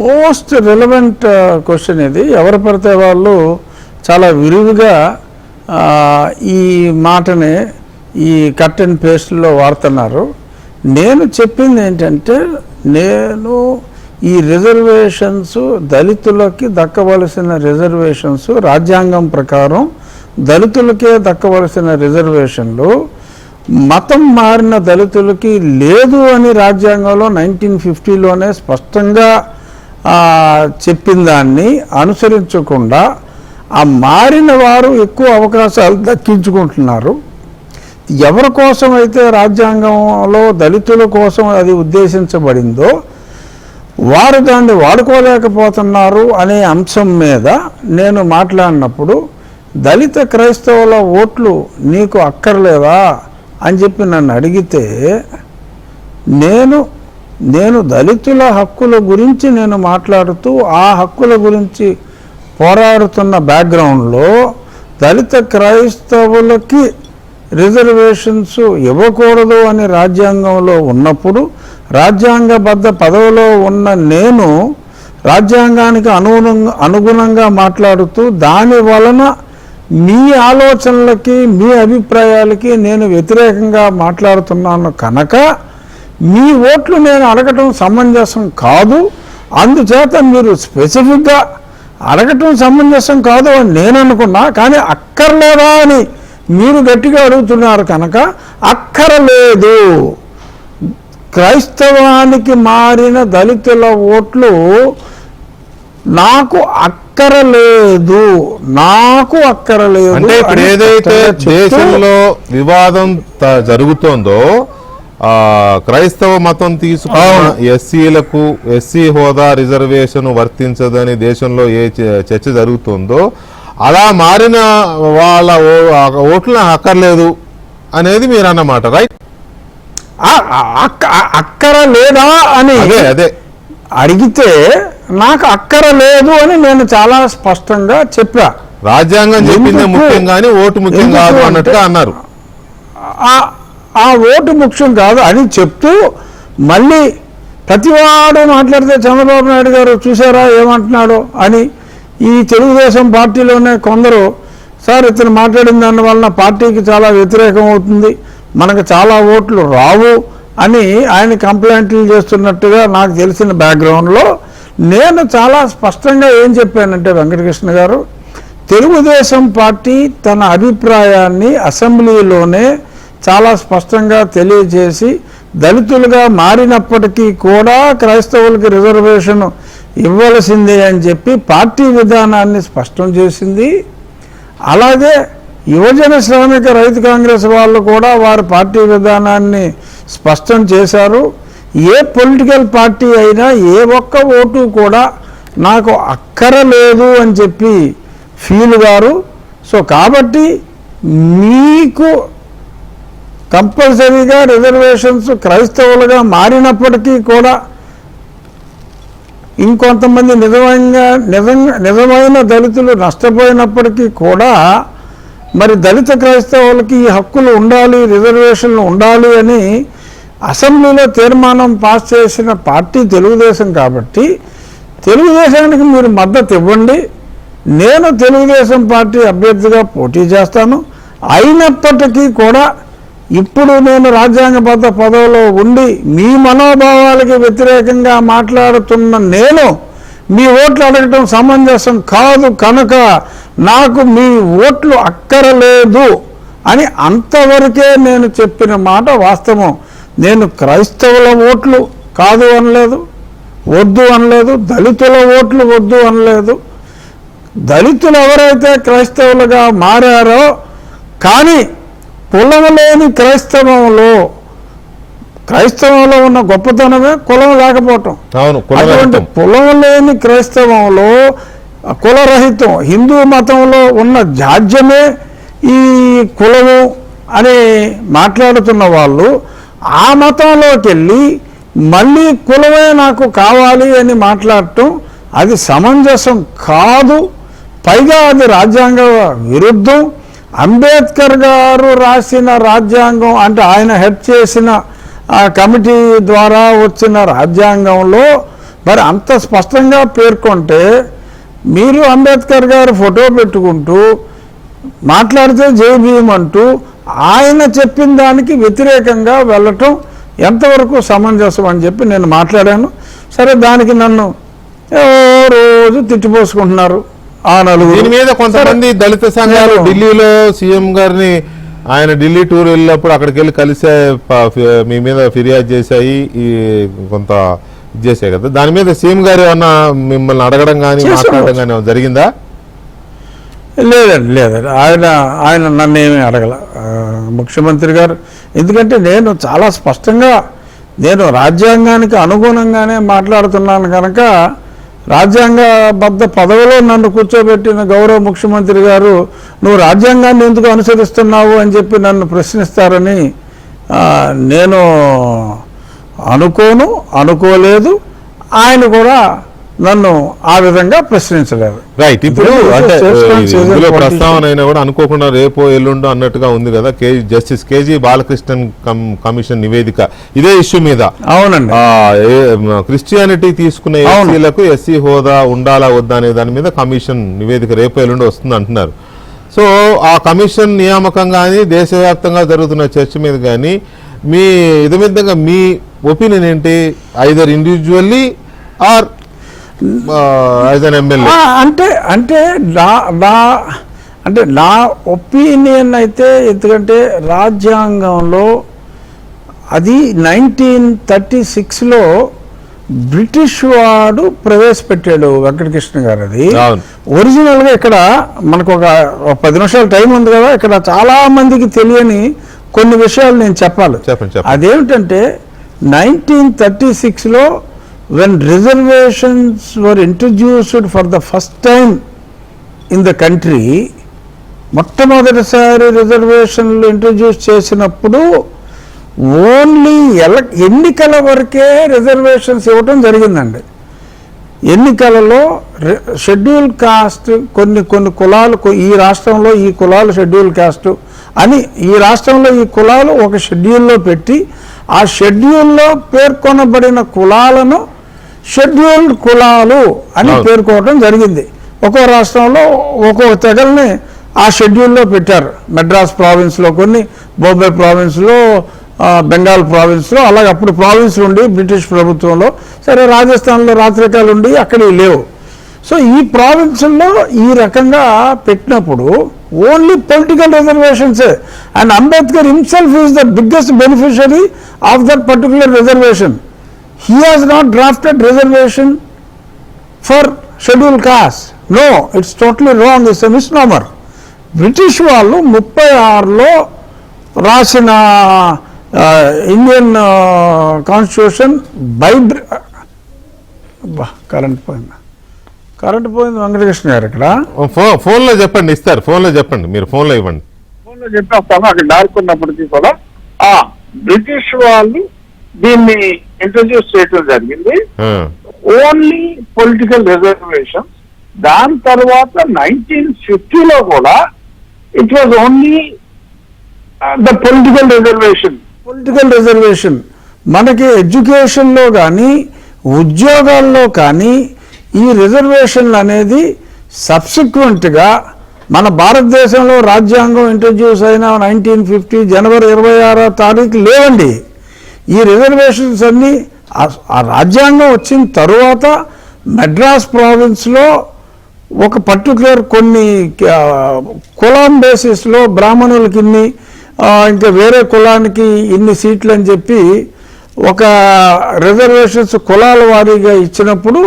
మోస్ట్ రిలవెంట్ క్వశ్చన్. ఇది ఎవరు పడితే వాళ్ళు చాలా విరివిగా ఈ మాటని ఈ కట్ అండ్ పేస్ట్లో వాడుతున్నారు. నేను చెప్పింది ఏంటంటే, నేను ఈ రిజర్వేషన్స్, దళితులకి దక్కవలసిన రిజర్వేషన్స్, రాజ్యాంగం ప్రకారం దళితులకే దక్కవలసిన రిజర్వేషన్లు మతం మారిన దళితులకి లేదు అని రాజ్యాంగంలో 1950లోనే స్పష్టంగా చెప్పిన దాన్ని అనుసరించకుండా ఆ మారిన వారు ఎక్కువ అవకాశాలు దక్కించుకుంటున్నారు. ఎవరి కోసం అయితే రాజ్యాంగంలో దళితుల కోసం అది ఉద్దేశించబడిందో వారు దాన్ని వాడుకోలేకపోతున్నారు అనే అంశం మీద నేను మాట్లాడినప్పుడు, దళిత క్రైస్తవుల ఓట్లు నీకు అక్కర్లేదా అని చెప్పి నన్ను అడిగితే, నేను దళితుల హక్కుల గురించి నేను మాట్లాడుతూ ఆ హక్కుల గురించి పోరాడుతున్న బ్యాక్గ్రౌండ్లో దళిత క్రైస్తవులకి రిజర్వేషన్స్ ఇవ్వకూడదు అని రాజ్యాంగంలో ఉన్నప్పుడు, రాజ్యాంగబద్ధ పదవిలో ఉన్న నేను రాజ్యాంగానికి అనుగుణంగా మాట్లాడుతూ దాని వలన మీ ఆలోచనలకి, మీ అభిప్రాయాలకి నేను వ్యతిరేకంగా మాట్లాడుతున్నాను కనుక మీ ఓట్లు నేను అడగటం సమంజసం కాదు. అందుచేత మీరు స్పెసిఫిక్గా అడగటం సమంజసం కాదు అని నేను అనుకున్నా, కానీ అక్కర్లేదా అని మీరు గట్టిగా అడుగుతున్నారు కనుక అక్కరలేదు. క్రైస్తవానికి మారిన దళితుల ఓట్లు నాకు అక్కరలేదు. అంటే ఇప్పుడు ఏదైతే దేశంలో వివాదం జరుగుతోందో, క్రైస్తవ మతం తీసుకున్న ఎస్సీలకు ఎస్సీ హోదా రిజర్వేషన్ వర్తించదని దేశంలో ఏ చర్చ జరుగుతుందో, అలా మారిన వాళ్ళ ఓట్లు అక్కర్లేదు అనేది మీరు అన్నమాట, రైట్? అక్కర లేదా అని అదే అడిగితే నాకు అక్కర లేదు అని నేను చాలా స్పష్టంగా చెప్పా. రాజ్యాంగం చెప్పింది ముఖ్యం కానీ ఓటు ముఖ్యం కాదు అన్నట్టుగా అన్నారు. ఆ ఓటు ముఖ్యం కాదు అని చెప్తూ మళ్ళీ ప్రతివాడు మాట్లాడితే చంద్రబాబు నాయుడు గారు చూసారా ఏమంటున్నాడు అని, ఈ తెలుగుదేశం పార్టీలోనే కొందరు, సార్ ఇతను మాట్లాడిన దానివల్ల పార్టీకి చాలా వ్యతిరేకం అవుతుంది, మనకు చాలా ఓట్లు రావు అని ఆయన కంప్లైంట్లు చేస్తున్నట్టుగా నాకు తెలిసిన బ్యాక్గ్రౌండ్లో నేను చాలా స్పష్టంగా ఏం చెప్పానంటే, వెంకటకృష్ణ గారు, తెలుగుదేశం పార్టీ తన అభిప్రాయాన్ని అసెంబ్లీలోనే చాలా స్పష్టంగా తెలియజేసి దళితులుగా మారినప్పటికీ కూడా క్రైస్తవులకి రిజర్వేషన్ ఇవ్వాల్సిందే అని చెప్పి పార్టీ విధానాన్ని స్పష్టం చేసింది. అలాగే యువజన శ్రామిక రైతు కాంగ్రెస్ వాళ్ళు కూడా వారి పార్టీ విధానాన్ని స్పష్టం చేశారు. ఏ పొలిటికల్ పార్టీ అయినా ఏ ఒక్క ఓటు కూడా నాకు అక్కరలేదు అని చెప్పి ఫీల్ గారు. సో కాబట్టి మీకు కంపల్సరీగా రిజర్వేషన్స్ క్రైస్తవులుగా మారినప్పటికీ కూడా ఇంకొంతమంది నిజమైన దళితులు నష్టపోయినప్పటికీ కూడా మరి దళిత క్రైస్తవులకి ఈ హక్కులు ఉండాలి, రిజర్వేషన్లు ఉండాలి అని అసెంబ్లీలో తీర్మానం పాస్ చేసిన పార్టీ తెలుగుదేశం. కాబట్టి తెలుగుదేశానికి మీరు మద్దతు ఇవ్వండి. నేను తెలుగుదేశం పార్టీ అభ్యర్థిగా పోటీ చేస్తాను. అయినప్పటికీ కూడా ఇప్పుడు నేను రాజ్యాంగబద్ధ పదవిలో ఉండి మీ మనోభావాలకి వ్యతిరేకంగా మాట్లాడుతున్న నేను మీ ఓట్లు అడగటం సమంజసం కాదు కనుక నాకు మీ ఓట్లు అక్కరలేదు అని అంతవరకే నేను చెప్పిన మాట వాస్తవం. నేను క్రైస్తవుల ఓట్లు కాదు అనలేదు, వద్దు అనలేదు, దళితుల ఓట్లు వద్దు అనలేదు. దళితులు ఎవరైతే క్రైస్తవులుగా మారారో కానీ కులం లేని క్రైస్తవంలో ఉన్న గొప్పతనమే కులం లేకపోవటం. అటువంటి కులం లేని క్రైస్తవంలో కులరహితం హిందూ మతంలో ఉన్న జాడ్యమే ఈ కులము అని మాట్లాడుతున్న వాళ్ళు ఆ మతంలోకి వెళ్ళి మళ్ళీ కులమే నాకు కావాలి అని మాట్లాడటం అది సమంజసం కాదు. పైగా అది రాజ్యాంగ విరుద్ధం. అంబేద్కర్ గారు రాసిన రాజ్యాంగం అంటే ఆయన హెడ్ చేసిన ఆ కమిటీ ద్వారా వచ్చిన రాజ్యాంగంలో మరి అంత స్పష్టంగా పేర్కొంటే మీరు అంబేద్కర్ గారు ఫోటో పెట్టుకుంటూ మాట్లాడితే జై భీమ్ అంటూ ఆయన చెప్పిన దానికి వ్యతిరేకంగా వెళ్ళటం ఎంతవరకు సమంజసం అని చెప్పి నేను మాట్లాడాను. సరే దానికి నన్ను రోజు తిట్టిపోసుకుంటున్నారు ఆ నలుగురు. దీని మీద కొంతమంది దళిత సంఘాలు ఢిల్లీలో సీఎం గారిని ఆయన ఢిల్లీ టూర్ వెళ్ళినప్పుడు అక్కడికి వెళ్ళి కలిసే మీ మీద ఫిర్యాదు చేశాయి, ఈ కొంత చేశాయి కదా. దాని మీద సీఎం గారు ఏమన్నా మిమ్మల్ని అడగడం కానీ మాట్లాడడం కానీ జరిగిందా? లేదండి. ఆయన నన్ను ఏమీ అడగల ముఖ్యమంత్రి గారు. ఎందుకంటే నేను చాలా స్పష్టంగా నేను రాజ్యాంగానికి అనుగుణంగానే మాట్లాడుతున్నాను కనుక రాజ్యాంగబద్ధ పదవిలో నన్ను కూర్చోబెట్టిన గౌరవ ముఖ్యమంత్రి గారు నువ్వు రాజ్యాంగాన్ని ఎందుకు అనుసరిస్తున్నావు అని చెప్పి నన్ను ప్రశ్నిస్తారని నేను అనుకోలేదు. ఆయన కూడా నన్ను ఆ విధంగా ప్రశ్నించలేదు. రైట్. ఇప్పుడు ఇందులో ప్రస్తావన అయినా కూడా అనుకోకుండా రేపో ఎల్లుండో అన్నట్టుగా ఉంది కదా జస్టిస్ కేజీ బాలకృష్ణన్ కమిషన్ నివేదిక ఇదే ఇష్యూ మీద. అవునండి. క్రిస్టియానిటీ తీసుకునే ఎస్సీలకు ఎస్సీ హోదా ఉండాలా వద్దా అనే దాని మీద కమిషన్ నివేదిక రేపో ఎల్లుండో వస్తుంది అంటున్నారు. సో ఆ కమిషన్ నియామకం కానీ దేశవ్యాప్తంగా జరుగుతున్న చర్చ మీద కానీ మీ ఇది మీద మీ ఒపీనియన్ ఏంటి? ఐదర్ ఇండివిజువల్లీ ఆర్ అంటే నా ఒపీనియన్ అయితే ఎందుకంటే రాజ్యాంగంలో అది 1936లో బ్రిటిష్ వాడు ప్రవేశపెట్టాడు వెంకటకృష్ణ గారు. అది ఒరిజినల్గా ఇక్కడ మనకు ఒక 10 నిమిషాల టైం ఉంది కదా, ఇక్కడ చాలా మందికి తెలియని కొన్ని విషయాలు నేను చెప్పాలి. అదేమిటంటే 1936లో when reservations were introduced for the first time in the country, మొట్టమొదటిసారి రిజర్వేషన్లు ఇంట్రడ్యూస్ చేసినప్పుడు ఓన్లీ ఎన్నికల వరకే రిజర్వేషన్స్ ఇవ్వటం జరిగిందండి. ఎన్నికలలో షెడ్యూల్ కాస్ట్ కొన్ని కులాలు, ఈ రాష్ట్రంలో ఈ కులాలు షెడ్యూల్ కాస్ట్ అని ఈ రాష్ట్రంలో ఈ కులాలు ఒక షెడ్యూల్లో పెట్టి ఆ షెడ్యూల్లో పేర్కొనబడిన కులాలను షెడ్యూల్డ్ కులాలు అని పేర్కోవడం జరిగింది. ఒక్కో రాష్ట్రంలో ఒక్కో తెగల్ని ఆ షెడ్యూల్లో పెట్టారు. మెడ్రాస్ ప్రావిన్స్లో కొన్ని, బొంబే ప్రావిన్స్లో, బెంగాల్ ప్రావిన్స్లో, అలాగే అప్పుడు ప్రావిన్స్లు ఉండి బ్రిటిష్ ప్రభుత్వంలో. సరే రాజస్థాన్లో రాత్రికాలు ఉండి అక్కడికి లేవు. సో ఈ ప్రావిన్సుల్లో ఈ రకంగా పెట్టినప్పుడు only political reservations. And Ambedkar himself is the biggest beneficiary of that particular reservation. He has not drafted reservation for schedule caste. No, it's totally wrong. It's a misnomer. British వాళ్ళు 36లో రాసిన ఇండియన్ కాన్స్టిట్యూషన్ బై కరెంట్ పోయింది వెంకటకృష్ణ గారు. ఇక్కడ ఫోన్లో చెప్పండి, ఇస్తారు. ఫోన్లో చెప్పండి, మీరు ఫోన్లో ఇవ్వండి. ఫోన్లో చెప్పేస్తాను. అక్కడ డార్క్ ఉన్నప్పటికీ కూడా బ్రిటిష్ వాళ్ళు దీన్ని ఇంట్రడ్యూస్ చేయడం జరిగింది, ఓన్లీ పొలిటికల్ రిజర్వేషన్. దాని తర్వాత 1950లో కూడా it was only the political reservation. మనకి ఎడ్యుకేషన్లో కానీ ఉద్యోగాల్లో కానీ ఈ రిజర్వేషన్లు అనేది సబ్సిక్వెంట్గా మన భారతదేశంలో రాజ్యాంగం ఇంట్రడ్యూస్ అయిన 1950 జనవరి 26వ తారీఖు లేవండి. ఈ రిజర్వేషన్స్ అన్నీ ఆ రాజ్యాంగం వచ్చిన తరువాత మెడ్రాస్ ప్రావిన్స్లో ఒక పర్టికులర్ కొన్ని కులం బేసిస్లో బ్రాహ్మణులకి ఇన్ని, ఇంకా వేరే కులానికి ఇన్ని సీట్లు అని చెప్పి ఒక రిజర్వేషన్స్ కులాల వారీగా ఇచ్చినప్పుడు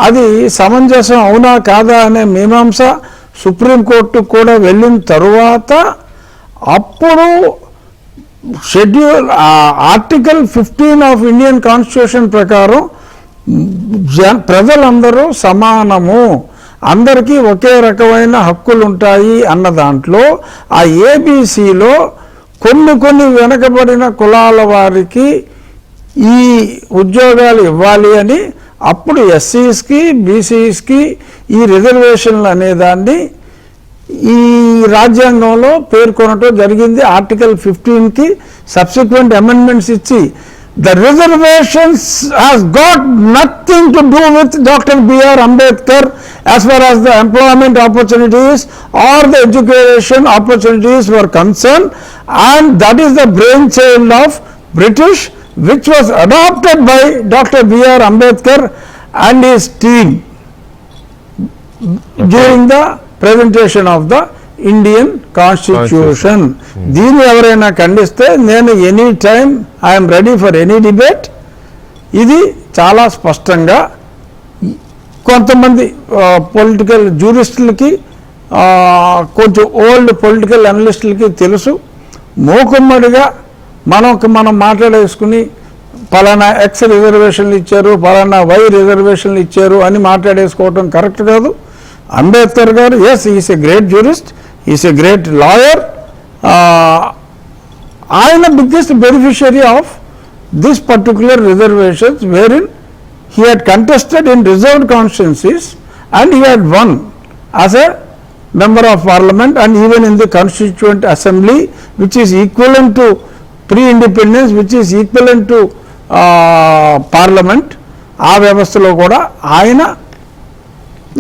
అది సమంజసం అవునా కాదా అనే మీమాంస సుప్రీంకోర్టు కూడా వెళ్ళిన తరువాత అప్పుడు schedule article 15 of Indian constitution ప్రకారం ప్రజలందరూ సమానము, అందరికీ ఒకే రకమైన హక్కులు ఉంటాయి అన్న దాంట్లో ఆ ఏబీసీలో కొన్ని వెనకబడిన కులాల వారికి ఈ ఉద్యోగాలు ఇవ్వాలి అని అప్పుడు ఎస్సీస్కి బీసీస్కి ఈ రిజర్వేషన్లు అనేదాన్ని ఈ రాజ్యాంగంలో పేర్కొనటం జరిగింది. ఆర్టికల్ 15కి సబ్సిక్వెంట్ అమెండ్మెంట్స్ ఇచ్చి the reservations has got nothing to do with Dr. B.R. Ambedkar as far as the employment opportunities or the education opportunities were concerned, and that is the brainchild of British, which was adopted by Dr. B.R. Ambedkar and his team during the presentation of the Indian constitution. దీన్ని ఎవరైనా ఖండిస్తే నేను any time I'm ready for any debate. ఇది చాలా స్పష్టంగా కొంతమంది political జ్యూరిస్టులకి, కొంచెం old political అనలిస్టులకి తెలుసు. మూకుమ్మడిగా మనం మాట్లాడేసుకుని పలానా ఎక్స్ రిజర్వేషన్లు ఇచ్చారు, పలానా వై రిజర్వేషన్లు ఇచ్చారు అని మాట్లాడేసుకోవటం కరెక్ట్ కాదు. అంబేద్కర్ గారు, yes, is a great jurist, is a great lawyer. ఆయన biggest beneficiary of this particular reservations where in he had contested in reserved constituencies and he had won as a member of parliament and even in the constituent assembly, which is equivalent to pre-independence, which is equivalent to parliament. ఆ వ్యవస్థలో కూడా ఆయన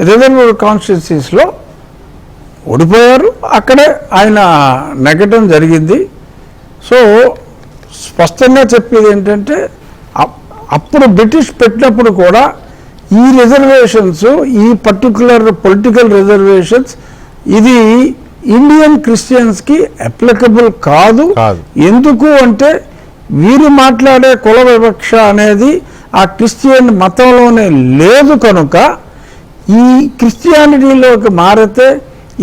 reserved కాన్స్టిట్యున్సీస్లో ఓడిపోయారు. అక్కడే ఆయన నెగ్గటం జరిగింది. So స్పష్టంగా చెప్పేది ఏంటంటే అప్పుడు బ్రిటిష్ పెట్టినప్పుడు కూడా ఈ రిజర్వేషన్స్, ఈ పర్టికులర్ పొలిటికల్ రిజర్వేషన్స్ ఇది ఇండియన్ క్రిస్టియన్స్కి అప్లికబుల్ కాదు. ఎందుకు అంటే వీరు మాట్లాడే కుల వివక్ష అనేది ఆ క్రిస్టియన్ మతంలోనే లేదు కనుక ఈ క్రిస్టియానిటీలోకి మారితే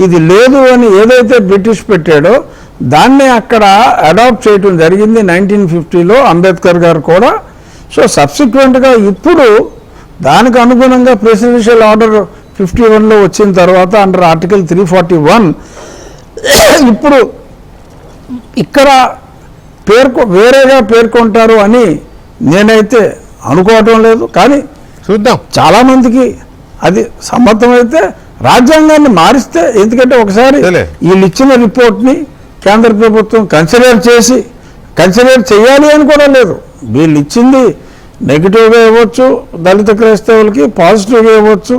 ఇది లేదు అని ఏదైతే బ్రిటిష్ పెట్టాడో దాన్నే అక్కడ అడాప్ట్ చేయడం జరిగింది 1950లో అంబేద్కర్ గారు కూడా. సో సబ్సిక్వెంట్గా ఇప్పుడు దానికి అనుగుణంగా ప్రెసిడెన్షియల్ ఆర్డర్ 51లో వచ్చిన తర్వాత అండర్ ఆర్టికల్ 341 ఇప్పుడు ఇక్కడ వేరేగా పేర్కొంటారు అని నేనైతే అనుకోవటం లేదు. కానీ చూద్దాం, చాలామందికి అది సమ్మతమైతే రాజ్యాంగాన్ని మారిస్తే, ఎందుకంటే ఒకసారి వీళ్ళు ఇచ్చిన రిపోర్ట్ని కేంద్ర ప్రభుత్వం కన్సిడర్ చేయాలి అని కూడా లేదు. వీళ్ళు ఇచ్చింది నెగిటివ్గా ఇవ్వచ్చు, దళిత క్రైస్తవులకి పాజిటివ్గా ఇవ్వచ్చు,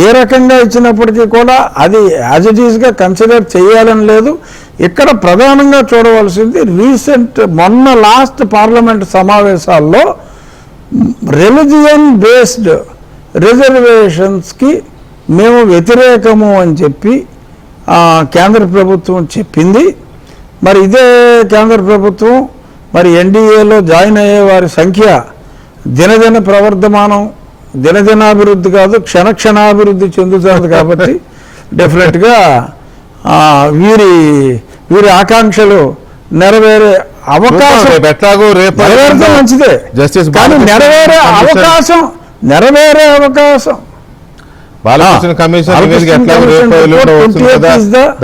ఏ రకంగా ఇచ్చినప్పటికీ కూడా అది యాజ్ ఇట్ ఈస్గా కన్సిడర్ చేయాలని లేదు. ఇక్కడ ప్రధానంగా చూడవలసింది మొన్న లాస్ట్ పార్లమెంట్ సమావేశాల్లో రిలిజియన్ బేస్డ్ రిజర్వేషన్స్కి మేము వ్యతిరేకము అని చెప్పి కేంద్ర ప్రభుత్వం చెప్పింది. మరి ఇదే కేంద్ర ప్రభుత్వం మరి ఎన్డీఏలో జాయిన్ అయ్యే వారి సంఖ్య దినదిన ప్రవర్ధమానం, దినదినాభివృద్ధి కాదు క్షణాభివృద్ధి చెందుతుంది. కాబట్టి డెఫినెట్గా వీరి ఆకాంక్షలు నెరవేరే అవకాశం నెరవేరితే మంచిదే, కానీ నెరవేరే అవకాశం బాలకృష్ణ కమిషన్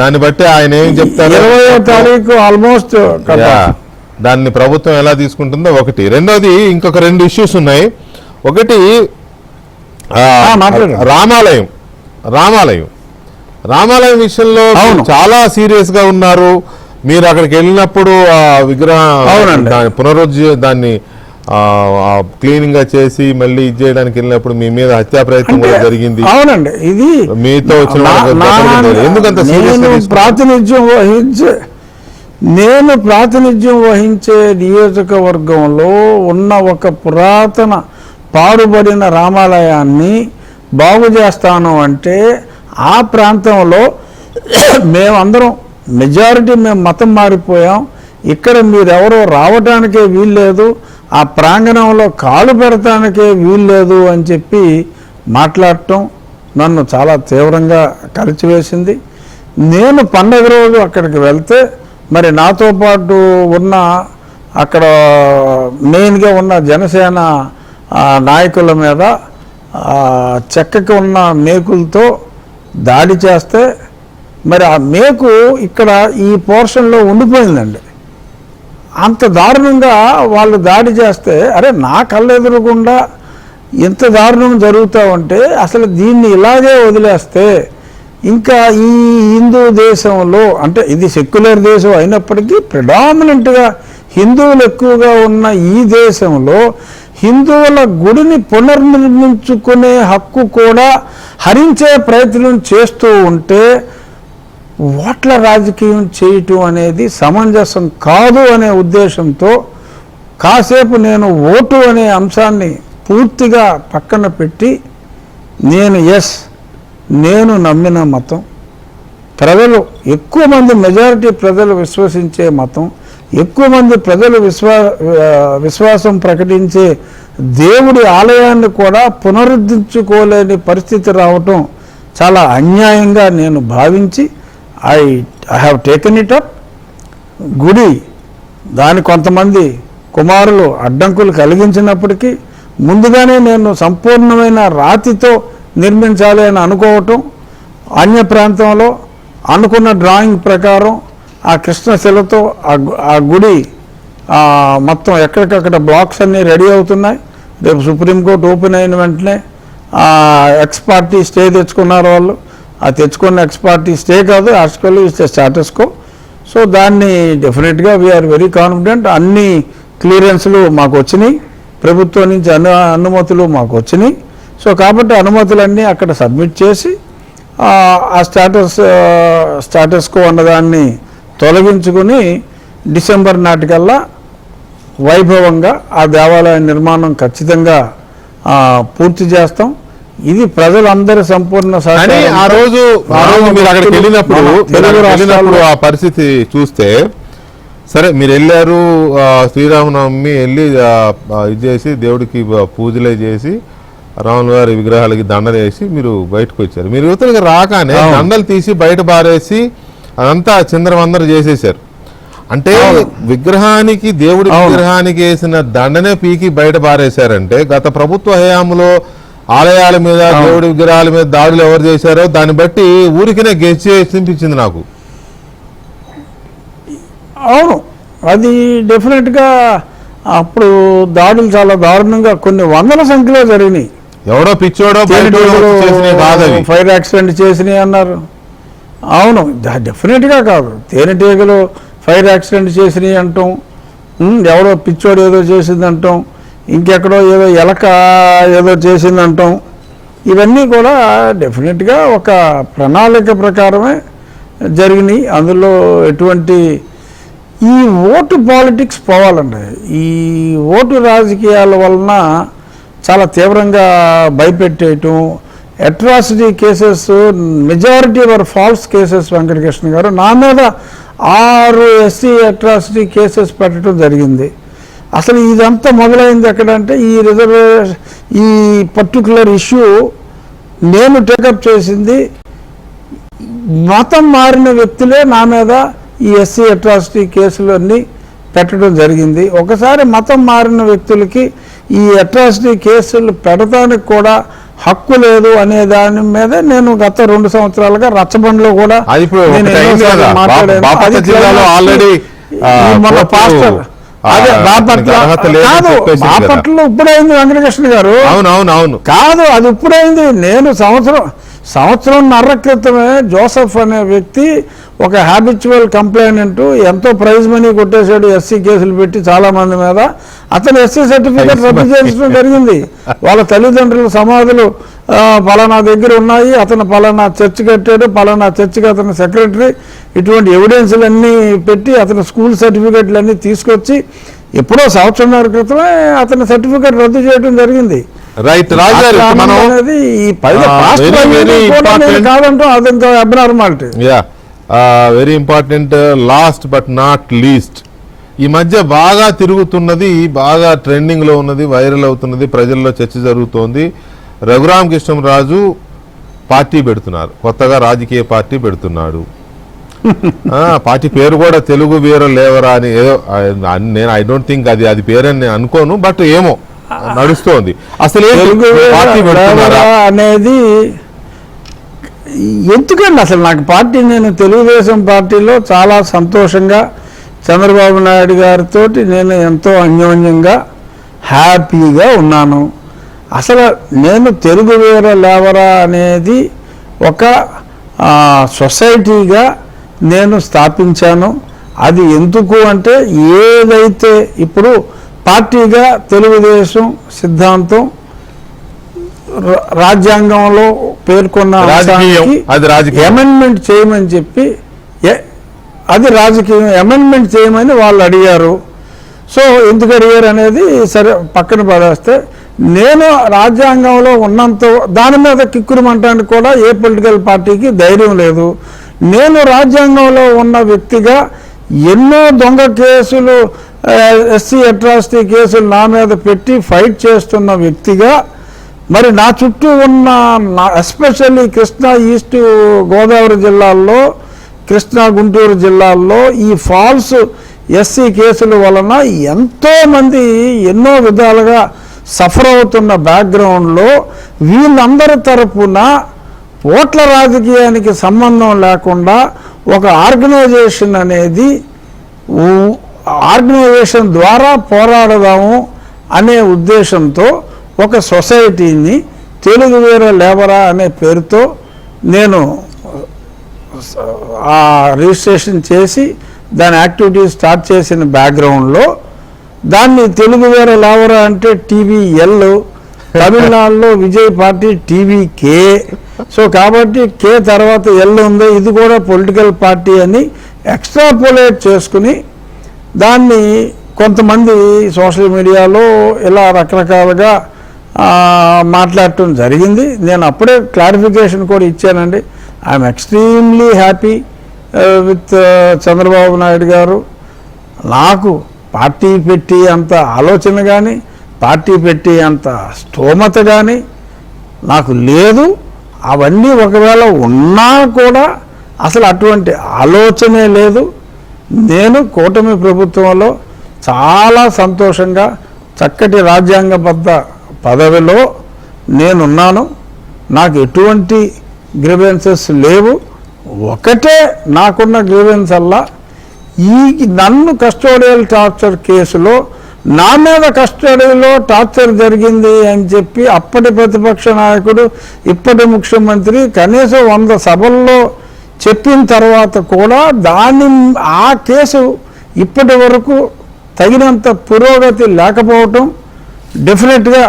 దాన్ని బట్టి ఆయన ఏం చెప్తారు 20వ తారీఖు ఆల్మోస్ట్ దాన్ని ప్రభుత్వం ఎలా తీసుకుంటుందో ఒకటి. రెండోది ఇంకొక 2 ఇష్యూస్ ఉన్నాయి. ఒకటి రామాలయం విషయంలో చాలా సీరియస్ గా ఉన్నారు. మీరు అక్కడికి వెళ్ళినప్పుడు ఆ విగ్రహం దాన్ని క్లీనింగ్ గా చేసి మళ్ళీ ఇది చేయడానికి వెళ్ళినప్పుడు మీ మీద హత్యా ప్రయత్నం కూడా జరిగింది. అవునండి, ఇది మీతో వచ్చిన నేను ప్రాతినిధ్యం వహించే నియోజకవర్గంలో ఉన్న ఒక పురాతన పాడుబడిన రామాలయాన్ని బాగు చేస్తాను అంటే ఆ ప్రాంతంలో మేమందరం మెజారిటీ మేము మతం మారిపోయాం, ఇక్కడ మీరెవరో రావటానికే వీల్లేదు, ఆ ప్రాంగణంలో కాలు పెడటానికే వీల్లేదు అని చెప్పి మాట్లాడటం నన్ను చాలా తీవ్రంగా కలిచివేసింది. నేను పండగ రోజు అక్కడికి వెళ్తే మరి నాతో పాటు ఉన్న అక్కడ మెయిన్గా ఉన్న జనసేన నాయకుల మీద చెక్కకి ఉన్న మేకులతో దాడి చేస్తే మరి ఆ మేకు ఇక్కడ ఈ పోర్షన్లో ఉండిపోయిందండి. అంత దారుణంగా వాళ్ళు దాడి చేస్తే అరే నా కళ్ళెదురకుండా ఇంత దారుణం జరుగుతూ ఉంటే అసలు దీన్ని ఇలాగే వదిలేస్తే ఇంకా ఈ హిందూ దేశంలో, అంటే ఇది సెక్యులర్ దేశం అయినప్పటికీ ప్రిడామినెంట్గా హిందువులు ఎక్కువగా ఉన్న ఈ దేశంలో హిందువుల గుడిని పునర్నిర్మించుకునే హక్కు కూడా హరించే ప్రయత్నం చేస్తూ ఉంటే ఓట్ల రాజకీయం చేయటం అనేది సమంజసం కాదు అనే ఉద్దేశంతో కాసేపు నేను ఓటు అనే అంశాన్ని పూర్తిగా పక్కన పెట్టి నేను నమ్మిన మతం, ప్రజలు ఎక్కువ మంది మెజారిటీ ప్రజలు విశ్వసించే మతం, ఎక్కువ మంది ప్రజలు విశ్వాసం ప్రకటించే దేవుడి ఆలయాన్ని కూడా పునరుద్ధరించుకోలేని పరిస్థితి రావటం చాలా అన్యాయంగా నేను భావించి I have taken it up. గుడి దాని కొంతమంది కుమారులు అడ్డంకులు కలిగించినప్పటికీ ముందుగానే నేను సంపూర్ణమైన రాతితో నిర్మించాలి అని అనుకోవటం, అన్య ప్రాంతంలో అనుకున్న డ్రాయింగ్ ప్రకారం ఆ కృష్ణశిలతో ఆ గుడి మొత్తం ఎక్కడికక్కడ బ్లాక్స్ అన్నీ రెడీ అవుతున్నాయి. రేపు సుప్రీంకోర్టు ఓపెన్ అయిన వెంటనే ఎక్స్ పార్టీ స్టే తెచ్చుకున్నారు వాళ్ళు. ఆ తెచ్చుకున్న ఎక్స్ పార్టీ స్టే కాదు, actually it's status co. So దాన్ని డెఫినెట్గా వీఆర్ వెరీ కాన్ఫిడెంట్. అన్ని క్లియరెన్స్లు మాకు వచ్చినాయి, ప్రభుత్వం నుంచి అనుమతులు మాకు వచ్చినాయి. సో కాబట్టి అనుమతులన్నీ అక్కడ సబ్మిట్ చేసి ఆ స్టాటస్ కో అన్నదాన్ని తొలగించుకుని డిసెంబర్ నాటికల్లా వైభవంగా ఆ దేవాలయ నిర్మాణం ఖచ్చితంగా పూర్తి చేస్తాం. ఇది ప్రజలందరి సంపూర్ణ ఆ రోజు మీరు అక్కడికి వెళ్ళినప్పుడు ఆ పరిస్థితి చూస్తే, సరే మీరు వెళ్ళారు శ్రీరామనవమి వెళ్ళి ఇది చేసి దేవుడికి పూజలే చేసి రాముల వారి విగ్రహాలకి దండలు వేసి మీరు బయటకు వచ్చారు. మీరు యువతలకి రాగానే దండలు తీసి బయట పారేసి అదంతా చిందరవందర చేసేసారు. అంటే విగ్రహానికి, దేవుడి విగ్రహానికి వేసిన దండనే పీకి బయట పారేశారంటే గత ప్రభుత్వ హయాంలో ఆలయాల మీద, దేవుడి విగ్రహాల మీద దాడులు ఎవరు చేశారో దాన్ని బట్టి ఊరికినే గెస్ చేసింది నాకు. అవును, అది డెఫినెట్గా అప్పుడు దాడులు చాలా దారుణంగా కొన్ని వందల సంఖ్యలో జరిగినాయి. ఎవడో పిచ్చోడో ఫైర్ యాక్సిడెంట్ చేసినాయి అన్నారు. అవును, డెఫినెట్గా కాదు. తేనెటీగలు ఫైర్ యాక్సిడెంట్ చేసినాయి అంటాం, ఎవడో పిచ్చోడు ఏదో చేసిందంటాం, ఇంకెక్కడో ఏదో ఎలక ఏదో చేసిందంటాం. ఇవన్నీ కూడా డెఫినెట్గా ఒక ప్రణాళిక ప్రకారమే జరిగినాయి. అందులో ఎటువంటి ఈ ఓటు పాలిటిక్స్ పోవాలండి. ఈ ఓటు రాజకీయాల వలన చాలా తీవ్రంగా భయపెట్టేయటం, అట్రాసిటీ కేసెస్ మెజారిటీ వర్ ఫాల్స్ కేసెస్. వెంకటకృష్ణ గారు, నా మీద 6 SC అట్రాసిటీ కేసెస్ పెట్టడం జరిగింది. అసలు ఇదంతా మొదలైంది ఎక్కడంటే ఈ పర్టికులర్ ఇష్యూ నేను టేకప్ చేసింది. మతం మారిన వ్యక్తులే నా మీద ఈ SC అట్రాసిటీ కేసులన్నీ పెట్టడం జరిగింది. ఒకసారి మతం మారిన వ్యక్తులకి ఈ అట్రాసిటీ కేసులు పెడతానికి కూడా హక్కు లేదు అనే దాని మీద నేను గత 2 సంవత్సరాలుగా రచ్చబండలో కూడా బాపట్లలో ఇప్పుడైంది వెంకటకృష్ణ గారు. అవును కాదు, అది ఇప్పుడైంది. నేను సంవత్సరంన్నర క్రితమే జోసెఫ్ అనే వ్యక్తి ఒక హ్యాబిచువల్ కంప్లైనెంట్, ఎంతో ప్రైజ్ మనీ కొట్టేశాడు SC కేసులు పెట్టి చాలా మంది మీద. అతను SC సర్టిఫికేట్ రద్దు చేయించడం జరిగింది. వాళ్ళ తల్లిదండ్రుల సమాధులు పలానా దగ్గర ఉన్నాయి, అతను పలానా చర్చ్ కట్టాడు, పలానా చర్చికి అతను సెక్రటరీ, ఇటువంటి ఎవిడెన్స్లన్నీ పెట్టి అతని స్కూల్ సర్టిఫికేట్లన్నీ తీసుకొచ్చి ఎప్పుడో సంవత్సరంన్నర క్రితమే అతని సర్టిఫికేట్ రద్దు చేయడం జరిగింది. రైట్ రాజారు, కాదంటాం, అది ఇంకా abnormality. Very important. Last but not least, ఈ మధ్య బాగా తిరుగుతున్నది, బాగా ట్రెండింగ్ లో ఉన్నది, వైరల్ అవుతున్నది, ప్రజల్లో చర్చ జరుగుతోంది. రఘురామ కృష్ణరాజు పార్టీ పెడుతున్నారు, కొత్తగా రాజకీయ పార్టీ పెడుతున్నాడు. పార్టీ పేరు కూడా తెలుగు వీర లేవరా అని ఏదో, నేను ఐ డోంట్ థింక్ అది పేరని నేను అనుకోను, బట్ ఏమో నడుస్తోంది. అసలు పార్టీ పెడుతున్నారా అనేది ఎందుకండి? అసలు నాకు పార్టీ, నేను తెలుగుదేశం పార్టీలో చాలా సంతోషంగా చంద్రబాబు నాయుడు గారితో నేను ఎంతో అన్యోన్యంగా హ్యాపీగా ఉన్నాను. అసలు నేను తెలుగు వీర లేవరా అనేది ఒక సొసైటీగా నేను స్థాపించాను. అది ఎందుకు అంటే, ఏదైతే ఇప్పుడు పార్టీగా తెలుగుదేశం సిద్ధాంతం రాజ్యాంగంలో పేర్కొన్న అమెండ్మెంట్ చేయమని చెప్పి, అది రాజకీయం అమెండ్మెంట్ చేయమని వాళ్ళు అడిగారు. సో ఎందుకు అడిగారు అనేది సరే పక్కన పడేస్తే, నేను రాజ్యాంగంలో ఉన్నంత దాని మీద కిక్కురుమంటానికి కూడా ఏ పొలిటికల్ పార్టీకి ధైర్యం లేదు. నేను రాజ్యాంగంలో ఉన్న వ్యక్తిగా ఎన్నో దొంగ కేసులు, SC అట్రాసిటీ కేసులు నా మీద పెట్టి ఫైట్ చేస్తున్న వ్యక్తిగా, మరి నా చుట్టూ ఉన్న ఎస్పెషల్లీ కృష్ణా ఈస్ట్ గోదావరి జిల్లాల్లో, కృష్ణా గుంటూరు జిల్లాల్లో ఈ ఫాల్స్ SC కేసుల వలన ఎంతోమంది ఎన్నో విధాలుగా సఫర్ అవుతున్న బ్యాక్గ్రౌండ్లో వీళ్ళందరి తరపున ఓట్ల రాజకీయానికి సంబంధం లేకుండా ఒక ఆర్గనైజేషన్ అనేది, ఆర్గనైజేషన్ ద్వారా పోరాడదాము అనే ఉద్దేశంతో ఒక సొసైటీని తెలుగు వీర లేబరా అనే పేరుతో నేను రిజిస్ట్రేషన్ చేసి దాని యాక్టివిటీస్ స్టార్ట్ చేసిన బ్యాక్గ్రౌండ్లో, దాన్ని తెలుగు వీర లేబరా అంటే TVL, తమిళనాడులో విజయ్ పార్టీ TVK. సో కాబట్టి K తర్వాత L ఉంది, ఇది కూడా పొలిటికల్ పార్టీ అని ఎక్స్ట్రాపోలేట్ చేసుకుని దాన్ని కొంతమంది సోషల్ మీడియాలో ఇలా రకరకాలుగా మాట్లాడటం జరిగింది. నేను అప్పుడే క్లారిఫికేషన్ కూడా ఇచ్చానండి. I'm extremely happy with Chandrababu Naidu గారు. నాకు పార్టీ పెట్టి అంత ఆలోచన కానీ, పార్టీ పెట్టి అంత స్తోమత కానీ నాకు లేదు. అవన్నీ ఒకవేళ ఉన్నా కూడా అసలు అటువంటి ఆలోచనే లేదు. నేను కూటమి ప్రభుత్వంలో చాలా సంతోషంగా చక్కటి రాజ్యాంగబద్ధ పదవిలో నేనున్నాను. నాకు ఎటువంటి గ్రీవెన్సెస్ లేవు. ఒకటే నాకున్న గ్రీవెన్స్ అల్లా, నన్ను కస్టోడియల్ టార్చర్ కేసులో నా మీద కస్టడీలో టార్చర్ జరిగింది అని చెప్పి అప్పటి ప్రతిపక్ష నాయకుడు, ఇప్పటి ముఖ్యమంత్రి కనీసం 100 సభల్లో చెప్పిన తర్వాత కూడా ఆ కేసు ఇప్పటి వరకు తగినంత పురోగతి లేకపోవటం డెఫినెట్గా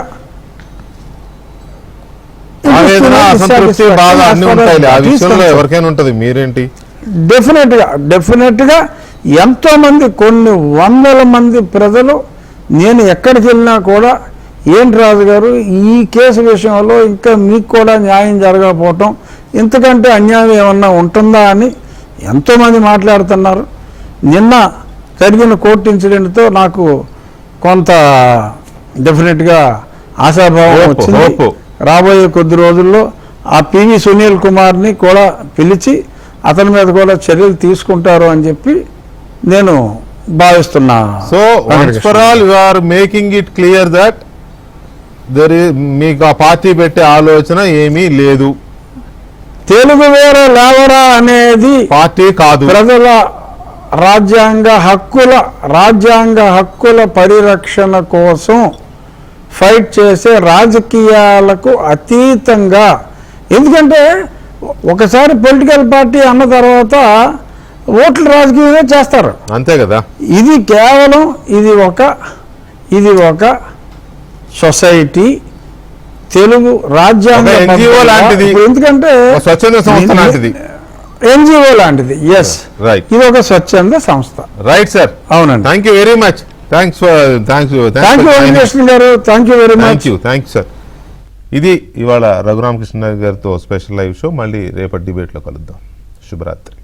డెఫినెట్గా ఎంతో మంది, కొన్ని వందల మంది ప్రజలు, నేను ఎక్కడికి వెళ్ళినా కూడా ఏంటి రాజు గారు ఈ కేసు విషయంలో ఇంకా మీకు కూడా న్యాయం జరగకపోవటం, ఇంతకంటే అన్యాయం ఏమన్నా ఉంటుందా అని ఎంతోమంది మాట్లాడుతున్నారు. నిన్న జరిగిన కోర్టు ఇన్సిడెంట్తో నాకు కొంత డెఫినెట్గా ఆశాభావం వచ్చింది. రాబోయే కొద్ది రోజుల్లో ఆ పివి సునీల్ కుమార్ని కూడా పిలిచి అతని మీద కూడా చర్యలు తీసుకుంటారు అని చెప్పి నేను భావిస్తున్నా. So once for all you are making it clear that మీకు ఆ పార్టీ పెట్టే ఆలోచన ఏమీ లేదు. తెలుగు వేరే లేవరా అనేది పార్టీ కాదు, ప్రజల రాజ్యాంగ హక్కుల పరిరక్షణ కోసం ఫైట్ చేసే రాజకీయాలకు అతీతంగా. ఎందుకంటే ఒకసారి పొలిటికల్ పార్టీ అన్న తర్వాత ఓట్లు రాజకీయంగా చేస్తారు, అంతే కదా. ఇది కేవలం ఇది ఒక సొసైటీ, తెలుగు రాజ్యాంగ NGO లాంటిది, ఎందుకంటే స్వచ్ఛంద సంస్థ లాంటిది, NGO లాంటిది. ఎస్, రైట్, ఇది ఒక స్వచ్ఛంద సంస్థ. రైట్ సార్, అవునండి. Thank you very much. Thank you Venkateswara గారు, thank you very much. Thank you sir. ఇది ఇవాళ రఘురామకృష్ణ గారితో స్పెషల్ లైవ్ షో. మళ్ళీ రేపటి డిబేట్లో కలుద్దాం. శుభరాత్రి.